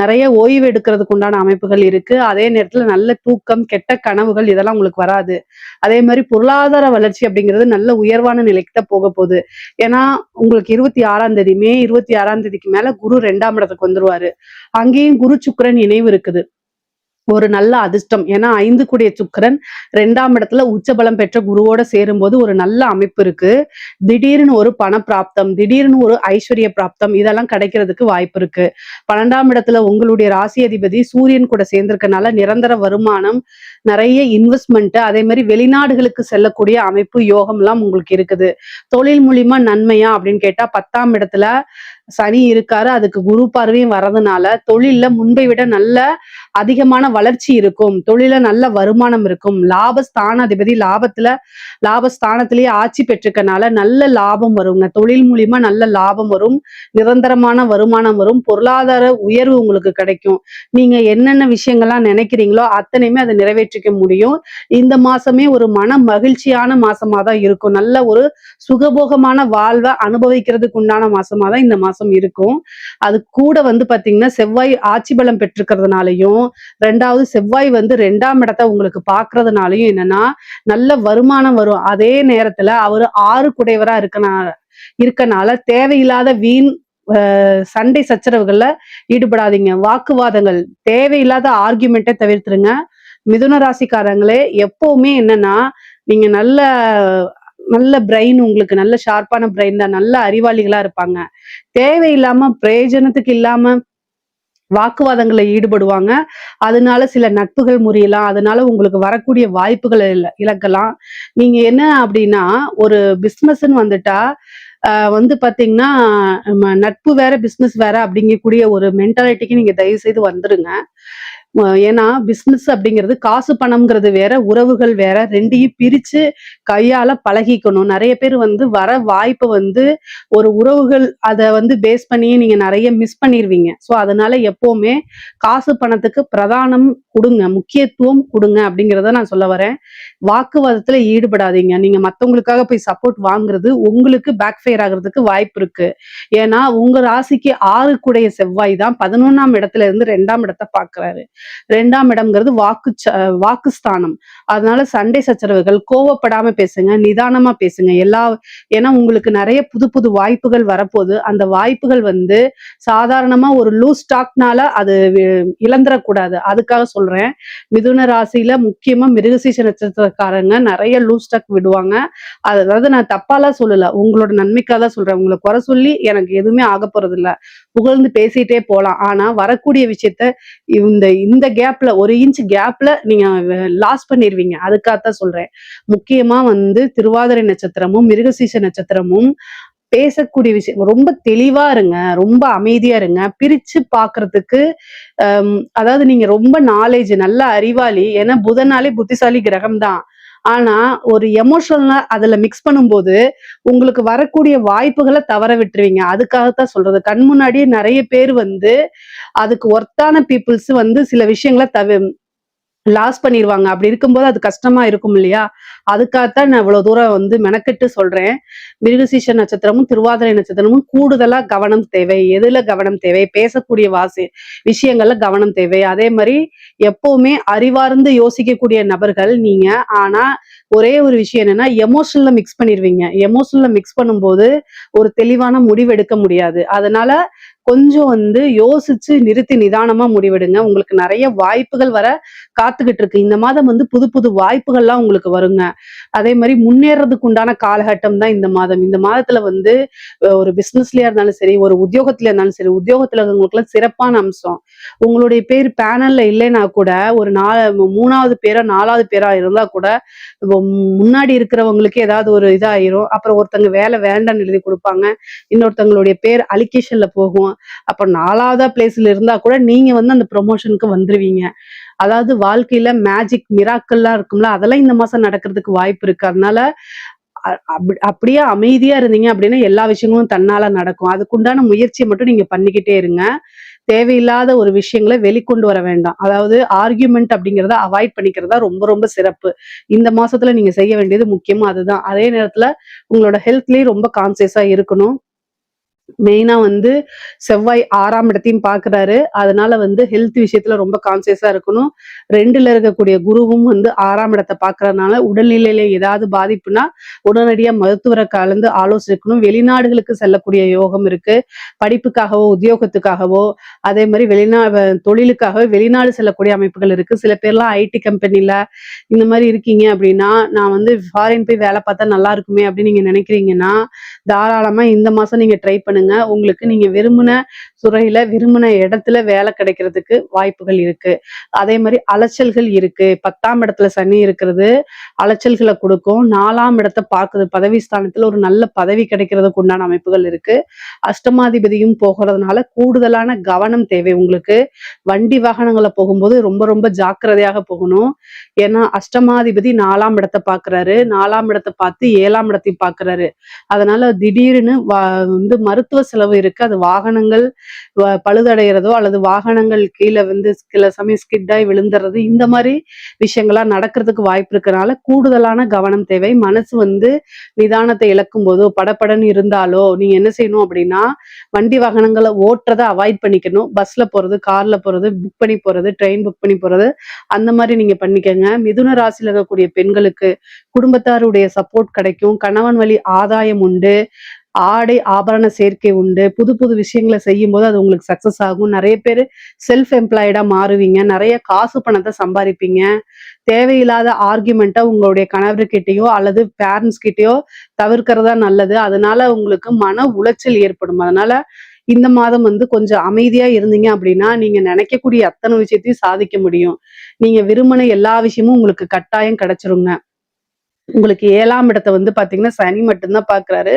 நிறைய ஓய்வு எடுக்கிறதுக்கு உண்டான அமைப்புகள் இருக்கு. அதே நேரத்துல நல்ல தூக்கம், கெட்ட கனவுகள் இதெல்லாம் உங்களுக்கு வராது. அதே மாதிரி பொருளாதார வளர்ச்சி அப்படிங்கிறது நல்ல உயர்வான நிலைக்கு தான் போக போகுது. ஏன்னா உங்களுக்கு 26ஆம் தேதி மே 26ஆம் தேதிக்கு மேல குரு 2ஆம் இடத்துக்கு வந்துருவாரு. அங்கேயும் குரு சுக்கிரன் இணைவு இருக்குது. ஒரு நல்ல அதிர்ஷ்டம். ஏன்னா 5 கூடிய சுக்கிரன் 2ஆம் இடத்துல உச்சபலம் பெற்ற குருவோட சேரும்போது ஒரு நல்ல அமைப்பு இருக்கு. திடீர்னு ஒரு பண பிராப்தம், திடீர்னு ஒரு ஐஸ்வர்ய பிராப்தம் இதெல்லாம் கிடைக்கிறதுக்கு வாய்ப்பு இருக்கு. 12ஆம் இடத்துல உங்களுடைய ராசி அதிபதி சூரியன் கூட சேர்ந்திருக்கனால நிரந்தர வருமானம், நிறைய இன்வெஸ்ட்மெண்ட், அதே மாதிரி வெளிநாடுகளுக்கு செல்லக்கூடிய அமைப்பு யோகம் எல்லாம் உங்களுக்கு இருக்குது. தொழில் மூலியமா நன்மையா அப்படின்னு கேட்டா 10ஆம் இடத்துல சனி இருக்காரு. அதுக்கு குரு பார்வையும் வர்றதுனால தொழில்ல முன்பை விட நல்ல அதிகமான வளர்ச்சி இருக்கும். தொழில நல்ல வருமானம் இருக்கும். லாபஸ்தானாதிபதி லாபஸ்தானத்திலேயே ஆட்சி பெற்றிருக்கனால நல்ல லாபம் வருங்க. தொழில் மூலியமா நல்ல லாபம் வரும். நிரந்தரமான வருமானம் வரும். பொருளாதார உயர்வு உங்களுக்கு கிடைக்கும். நீங்க என்னென்ன விஷயங்கள்லாம் நினைக்கிறீங்களோ அத்தனையுமே அதை நிறைவேற்றிக்க முடியும். இந்த மாசமே ஒரு மன மகிழ்ச்சியான மாசமா தான் இருக்கும். நல்ல ஒரு சுகபோகமான வாழ்வை அனுபவிக்கிறதுக்கு உண்டான மாசமா தான் இந்த மாசம் இருக்கும். அது கூட வந்து பாத்தீங்கன்னா செவ்வாய் ஆட்சி பலம் பெற்றிருக்கிறதுனாலையும், 2வது செவ்வாய் வந்து 2ஆம் இடத்தை உங்களுக்கு பாக்குறதுனாலையும் என்னன்னா நல்ல வருமானம் வரும். அதே நேரத்துல அவரு 6 குடையவரா இருக்கனால தேவையில்லாத வீண் சண்டை சச்சரவுகள்ல ஈடுபடாதீங்க. வாக்குவாதங்கள், தேவையில்லாத ஆர்கியூமெண்ட்டை தவிர்த்துருங்க. மிதுன ராசிக்காரங்களே எப்பவுமே என்னன்னா நீங்க நல்ல பிரெயின், உங்களுக்கு நல்ல ஷார்ப்பான பிரெயின் தான். நல்ல அறிவாளிகளா இருப்பாங்க. தேவையில்லாம பிரயோஜனத்துக்கு இல்லாம வாக்குவாதங்களை ஈடுபடுவாங்க. அதனால சில நட்புகள் முறியலாம். அதனால உங்களுக்கு வரக்கூடிய வாய்ப்புகளை இழக்கலாம். நீங்க என்ன அப்படின்னா ஒரு பிசினஸ்ன்னு வந்துட்டா வந்து பாத்தீங்கன்னா நட்பு வேற பிசினஸ் வேற அப்படிங்கக்கூடிய ஒரு மென்டாலிட்டிக்கு நீங்க தயவு செய்து வந்துருங்க. ஏன்னா பிசினஸ் அப்படிங்கிறது காசு பணம்ங்கிறது வேற, உறவுகள் வேற. ரெண்டையும் பிரிச்சு கையால பழகிக்கணும். நிறைய பேர் வந்து வர வாய்ப்பை வந்து ஒரு உறவுகள் அதை வந்து பேஸ் பண்ணி நீங்க நிறைய மிஸ் பண்ணிருவீங்க. ஸோ அதனால எப்பவுமே காசு பணத்துக்கு பிரதானம் கொடுங்க, முக்கியத்துவம் கொடுங்க அப்படிங்கிறத நான் சொல்ல வரேன். வாக்குவாதத்துல ஈடுபடாதீங்க. நீங்க மத்தவங்களுக்காக போய் சப்போர்ட் வாங்குறது உங்களுக்கு பேக் ஃபயர் ஆகுறதுக்கு வாய்ப்பு இருக்கு. ஏன்னா உங்க ராசிக்கு 6 கூடைய செவ்வாய் தான் 11ஆம் இடத்துல இருந்து 2ஆம் இடத்தை பாக்குறாரு. 2ஆம் இடம்ங்கிறது வாக்குஸ்தானம். அதனால சண்டை சச்சரவுகள், கோவப்படாம பேசுங்க, நிதானமா பேசுங்க. ஏன்னா உங்களுக்கு நிறைய புது புது வாய்ப்புகள் வரப்போகுது. அந்த வாய்ப்புகள் வந்து சாதாரணமா ஒரு லூஸ் டாக்னால அது இழந்துடக்கூடாது. அதுக்காக சொல்றேன். மிதுன ராசியில முக்கியமா மிருகசீஷ நட்சத்திரக்காரங்க நிறைய லூஸ் டாக் விடுவாங்க. அதாவது நான் தப்பாலாம் சொல்லல, உங்களோட நன்மைக்காக தான் சொல்றேன். உங்களை குறை சொல்லி எனக்கு எதுவுமே ஆக போறது இல்ல. புகழ்ந்து பேசிட்டே போலாம். ஆனா வரக்கூடிய விஷயத்த இந்த இந்த கேப்ல 1 இன்ச் கேப்ல நீங்க லாஸ் பண்ணிருவீங்க. அதுக்காகத்தான் சொல்றேன். முக்கியமா வந்து திருவாதிரை நட்சத்திரமும் மிருகசீஷ நட்சத்திரமும் பேசக்கூடிய விஷயம் ரொம்ப தெளிவா இருங்க, ரொம்ப அமைதியா இருங்க. பிரிச்சு பாக்குறதுக்கு அதாவது நீங்க ரொம்ப நாலேஜ், நல்ல அறிவாளி. ஏன்னா புதனாலே புத்திசாலி கிரகம் தான். ஆனா ஒரு எமோஷனலா அதுல மிக்ஸ் பண்ணும்போது உங்களுக்கு வரக்கூடிய வாய்ப்புகளை தவற விட்டுருவீங்க. அதுக்காகத்தான் சொல்றது. கண் முன்னாடியே நிறைய பேர் வந்து அதுக்கு ஒர்த்தான பீப்புள்ஸ் வந்து சில விஷயங்களை லாஸ் பண்ணிருவாங்க. அப்படி இருக்கும்போது அது கஷ்டமா இருக்கும் இல்லையா? அதுக்காகத்தான் நான் இவ்வளவு தூரம் வந்து மெனக்கெட்டு சொல்றேன். மிருகசீஷ நட்சத்திரமும் திருவாதிரை நட்சத்திரமும் கூடுதலா கவனம் தேவை. எதுல கவனம் தேவை? பேசக்கூடிய விஷயங்கள்ல கவனம் தேவை. அதே மாதிரி எப்பவுமே அறிவார்ந்து யோசிக்கக்கூடிய நபர்கள் நீங்க. ஆனா ஒரே ஒரு விஷயம் என்னன்னா, எமோஷனல்ல மிக்ஸ் பண்ணிருவீங்க. எமோஷனல்ல மிக்ஸ் பண்ணும்போது ஒரு தெளிவான முடிவு எடுக்க முடியாது. அதனால கொஞ்சம் வந்து யோசிச்சு நிறுத்தி நிதானமா முடிவெடுங்க. உங்களுக்கு நிறைய வாய்ப்புகள் வர காத்துக்கிட்டு இருக்கு. இந்த மாதம் வந்து புது புது வாய்ப்புகள்லாம் உங்களுக்கு வருங்க. அதே மாதிரி முன்னேறதுக்கு உண்டான காலகட்டம் தான் இந்த மாதம். இந்த மாதத்துல வந்து ஒரு பிசினஸ்லயா இருந்தாலும் சரி, ஒரு உத்தியோகத்துல இருந்தாலும் சரி, உத்தியோகத்துல இருக்கவங்களுக்குலாம் சிறப்பான அம்சம். உங்களுடைய பேர் பேனல்ல இல்லைன்னா கூட ஒரு 3வது பேரா 4வது பேரா இருந்தா கூட முன்னாடி இருக்கிறவங்களுக்கு ஏதாவது ஒரு இதாயிரும். அப்புறம் ஒருத்தங்க வேலை வேண்டாம்னு எழுதி கொடுப்பாங்க. இன்னொருத்தவங்களுடைய பேர் அலிகேஷன்ல போகும். அப்ப 4வது பிளேஸ்ல இருந்தா கூட நீங்க வந்து அந்த ப்ரொமோஷனுக்கு வந்துருவீங்க. அதாவது வாழ்க்கையில மேஜிக் மிராக்கல்லாம் இருக்கும்ல, அதெல்லாம் இந்த மாசம் நடக்கிறதுக்கு வாய்ப்பு இருக்கு. அதனால அப்படியே அமைதியா இருந்தீங்க அப்படின்னா எல்லா விஷயங்களும் தன்னால நடக்கும். அதுக்குண்டான முயற்சியை மட்டும் நீங்க பண்ணிக்கிட்டே இருங்க. தேவையில்லாத ஒரு விஷயங்களை வெளிக்கொண்டு வர வேண்டாம். அதாவது ஆர்கியூமெண்ட் அப்படிங்கிறத அவாய்ட் பண்ணிக்கிறதா ரொம்ப ரொம்ப சிறப்பு. இந்த மாசத்துல நீங்க செய்ய வேண்டியது முக்கியமா அதுதான். அதே நேரத்துல உங்களோட ஹெல்த்லயும் ரொம்ப கான்சியஸா இருக்கணும். மெயினா வந்து செவ்வாய் 6ஆம் இடத்தையும் பாக்குறாரு. அதனால வந்து ஹெல்த் விஷயத்துல ரொம்ப கான்சியஸா இருக்கணும். 2ல இருக்கக்கூடிய குருவும் வந்து 6ஆம் இடத்தை பாக்குறதுனால உடல்நிலையில ஏதாவது பாதிப்புனா உடனடியா மருத்துவரை கலந்து ஆலோசிக்கணும். வெளிநாடுகளுக்கு செல்லக்கூடிய யோகம் இருக்கு. படிப்புக்காகவோ உத்தியோகத்துக்காகவோ அதே மாதிரி தொழிலுக்காகவோ வெளிநாடு செல்லக்கூடிய அமைப்புகள் இருக்கு. சில பேர்லாம் ஐடி கம்பெனில இந்த மாதிரி இருக்கீங்க அப்படின்னா, நான் வந்து ஃபாரின் போய் வேலை பார்த்தா நல்லா இருக்குமே அப்படின்னு நீங்க நினைக்கிறீங்கன்னா தாராளமா இந்த மாசம் நீங்க ட்ரை பண்ணுங்க. உங்களுக்கு நீங்க விரும்பின துறையில விரும்பின இடத்துல வேலை கிடைக்கிறதுக்கு வாய்ப்புகள் இருக்கு. அதே மாதிரி அலைச்சல்கள் இருக்கு. 10ஆம் இடத்துல சனி இருக்கிறது அலைச்சல்களை கொடுக்கும். 4ஆம் இடத்தை பார்க்குது. பதவி ஸ்தானத்துல ஒரு நல்ல பதவி கிடைக்கிறதுக்கு உண்டான அமைப்புகள் இருக்கு. அஷ்டமாதிபதியும் போகிறதுனால கூடுதலான கவனம் தேவை உங்களுக்கு. வண்டி வாகனங்களை போகும்போது ரொம்ப ரொம்ப ஜாக்கிரதையாக போகணும். ஏன்னா அஷ்டமாதிபதி 4ஆம் இடத்தை பார்க்கிறாரு. 4ஆம் இடத்தை பார்த்து 7ஆம் இடத்தையும் பார்க்கிறாரு. அதனால திடீர்னு வந்து மருத்துவ செலவு இருக்கு. அது வாகனங்கள் பழுதடைகிறதோ அல்லது வாகனங்கள் கீழே வந்து சில சமயம் ஸ்கிட்டாய் விழுந்துறது, இந்த மாதிரி விஷயங்களா நடக்கிறதுக்கு வாய்ப்பு இருக்கனால கூடுதலான கவனம் தேவை. மனசு வந்து நிதானத்தை இழக்கும் போதோ படப்படன்னு இருந்தாலோ நீங்க என்ன செய்யணும் அப்படின்னா, வண்டி வாகனங்களை ஓட்டுறதை அவாய்ட் பண்ணிக்கணும். பஸ்ல போறது, கார்ல போறது, புக் பண்ணி போறது, ட்ரெயின் புக் பண்ணி போறது, அந்த மாதிரி நீங்க பண்ணிக்கங்க. மிதுன ராசியில இருக்கக்கூடிய பெண்களுக்கு குடும்பத்தாருடைய சப்போர்ட் கிடைக்கும். கணவன் வழி ஆதாயம் உண்டு. ஆடை ஆபரண சேர்க்கை உண்டு. புது புது விஷயங்களை செய்யும் போது அது உங்களுக்கு சக்சஸ் ஆகும். நிறைய பேர் செல்ஃப் எம்ப்ளாய்டா மாறுவீங்க. நிறைய காசு பணத்தை சம்பாதிப்பீங்க. தேவையில்லாத ஆர்குமெண்ட்டை உங்களுடைய கணவர்கிட்டயோ அல்லது பேரண்ட்ஸ் கிட்டயோ தவிர்க்கிறதா நல்லது. அதனால உங்களுக்கு மன உளைச்சல் ஏற்படும். அதனால இந்த மாதம் வந்து கொஞ்சம் அமைதியா இருந்தீங்க அப்படின்னா நீங்க நினைக்கக்கூடிய அத்தனை விஷயத்தையும் சாதிக்க முடியும். நீங்க விரும்பின எல்லா விஷயமும் உங்களுக்கு கட்டாயம் கிடைச்சிருங்க. உங்களுக்கு 7ஆம் இடத்தை வந்து பாத்தீங்கன்னா சனி மட்டும்தான் பாக்குறாரு.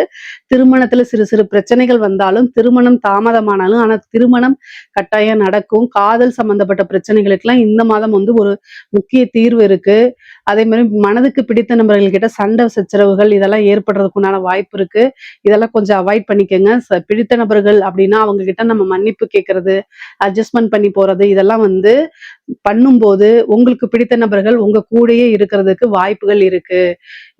திருமணத்துல சிறு சிறு பிரச்சனைகள் வந்தாலும், திருமணம் தாமதமானாலும் ஆனா திருமணம் கட்டாயம் நடக்கும். காதல் சம்பந்தப்பட்ட பிரச்சனைகளுக்கெல்லாம் இந்த மாதம் வந்து ஒரு முக்கிய தீர்வு இருக்கு. அதே மாதிரி மனதுக்கு பிடித்த நபர்கள் கிட்ட சண்டை சச்சரவுகள் இதெல்லாம் ஏற்படுறதுக்கு உண்டான வாய்ப்பு இருக்கு. இதெல்லாம் கொஞ்சம் அவாய்ட் பண்ணிக்கங்க. பிடித்த நபர்கள் அப்படின்னா அவங்க கிட்ட நம்ம மன்னிப்பு கேட்கறது, அட்ஜஸ்ட்மெண்ட் பண்ணி போறது இதெல்லாம் வந்து பண்ணும்போது உங்களுக்கு பிடித்த நபர்கள் உங்க கூடயே இருக்கிறதுக்கு வாய்ப்புகள் இருக்கு.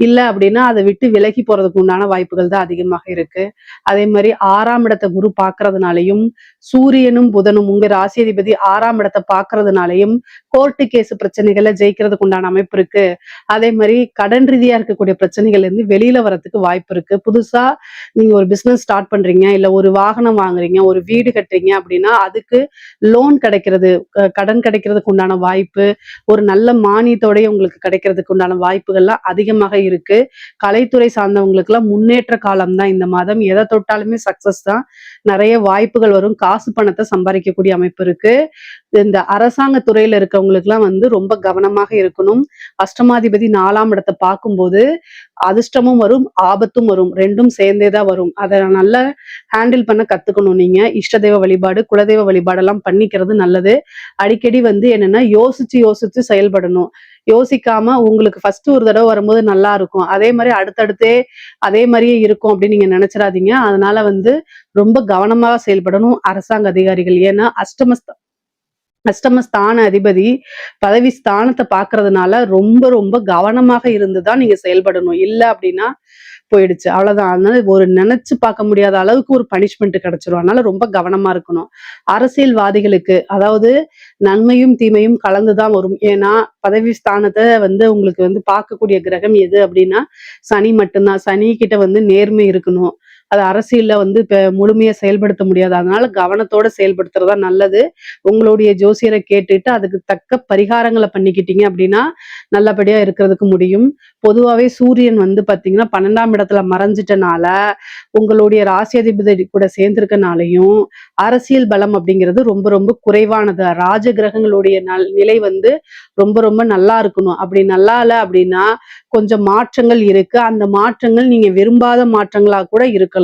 இல்ல அப்படின்னா அதை விட்டு விலகி போறதுக்கு உண்டான வாய்ப்புகள் தான் அதிகமாக இருக்கு. அதே மாதிரி 6ஆம் இடத்தை குரு பார்க்கறதுனாலையும் சூரியனும் புதனும் உங்க ராசியதிபதி 6ஆம் இடத்தை பார்க்கறதுனாலையும் கோர்ட்டு கேஸ் பிரச்சனைகளை ஜெயிக்கிறதுக்கு உண்டான அமைப்பு இருக்கு. அதே மாதிரி கடன் ரீதியா இருக்கக்கூடிய பிரச்சனைகள்ல இருந்து வெளியில வரதுக்கு வாய்ப்பு இருக்கு. புதுசா நீங்க ஒரு பிசினஸ் ஸ்டார்ட் பண்றீங்க, இல்ல ஒரு வாகனம் வாங்குறீங்க, ஒரு வீடு கட்டுறீங்க அப்படின்னா அதுக்கு லோன் கிடைக்கிறது, கடன் கிடைக்கிறதுக்கு உண்டான வாய்ப்பு, ஒரு நல்ல மானியத்தோடய உங்களுக்கு கிடைக்கிறதுக்கு உண்டான வாய்ப்புகள்லாம் அதிகமாக இருக்கு. கலைத்துறை சார்ந்தவங்களுக்கு எல்லாம் முன்னேற்ற காலம் தான் இந்த மாதம். எதை தொட்டாலுமே சக்சஸ் தான். நிறைய வாய்ப்புகள் வரும். காசு பணத்தை சம்பாதிக்கக்கூடிய அமைப்பு இருக்கு. இந்த அரசாங்க துறையில இருக்கவங்களுக்கு எல்லாம் வந்து ரொம்ப கவனமாக இருக்கணும். அஷ்டமாதிபதி 4ஆம் இடத்தை பார்க்கும்போது அதிர்ஷ்டமும் வரும், ஆபத்தும் வரும். ரெண்டும் சேர்ந்தேதான் வரும். அதை நல்லா ஹேண்டில் பண்ண கத்துக்கணும். நீங்க இஷ்ட தெய்வ வழிபாடு, குலதெய்வ வழிபாடெல்லாம் பண்ணிக்கிறது நல்லது. அடிக்கடி வந்து என்னன்னா யோசிச்சு யோசிச்சு செயல்படணும். யோசிக்காம உங்களுக்கு ஃபர்ஸ்ட் ஒரு தடவை வரும்போது நல்லா இருக்கும், அதே மாதிரி அடுத்தடுத்தே அதே மாதிரியே இருக்கும் அப்படின்னு நீங்க நினைச்சிடாதீங்க. அதனால வந்து ரொம்ப கவனமாக செயல்படணும் அரசாங்க அதிகாரிகள். ஏன்னா அஷ்டமஸ்தான அதிபதி பதவி ஸ்தானத்தை பாக்குறதுனால ரொம்ப ரொம்ப கவனமாக இருந்துதான் நீங்க செயல்படணும். இல்ல அப்படின்னா போயிடுச்சு, அவ்வளவுதான். அதனால ஒரு நினைச்சு பார்க்க முடியாத அளவுக்கு ஒரு பனிஷ்மெண்ட் கிடைச்சிரும். அதனால ரொம்ப கவனமா இருக்கணும். அரசியல்வாதிகளுக்கு அதாவது நன்மையும் தீமையும் கலந்துதான் வரும். ஏன்னா பதவி ஸ்தானத்தை வந்து உங்களுக்கு வந்து பார்க்கக்கூடிய கிரகம் எது அப்படின்னா சனி மட்டும்தான். சனி கிட்ட வந்து நேர்மை இருக்கணும். அது அரசியல்ல வந்து இப்ப முழுமையா செயல்படுத்த முடியாது. அதனால கவனத்தோட செயல்படுத்துறதா நல்லது. உங்களுடைய ஜோசியரை கேட்டுட்டு அதுக்கு தக்க பரிகாரங்களை பண்ணிக்கிட்டீங்க அப்படின்னா நல்லபடியா இருக்கிறதுக்கு முடியும். பொதுவாவே சூரியன் வந்து பாத்தீங்கன்னா 12ஆம் இடத்துல மறைஞ்சிட்டனால உங்களுடைய ராசியாதிபதி கூட சேர்ந்திருக்கனாலையும் அரசியல் பலம் அப்படிங்கிறது ரொம்ப ரொம்ப குறைவானது. ராஜ கிரகங்களுடைய நிலை வந்து ரொம்ப ரொம்ப நல்லா இருக்கணும். அப்படி நல்லா இல்ல அப்படின்னா கொஞ்சம் மாற்றங்கள் இருக்கு. அந்த மாற்றங்கள் நீங்க விரும்பாத மாற்றங்களா கூட இருக்கலாம்.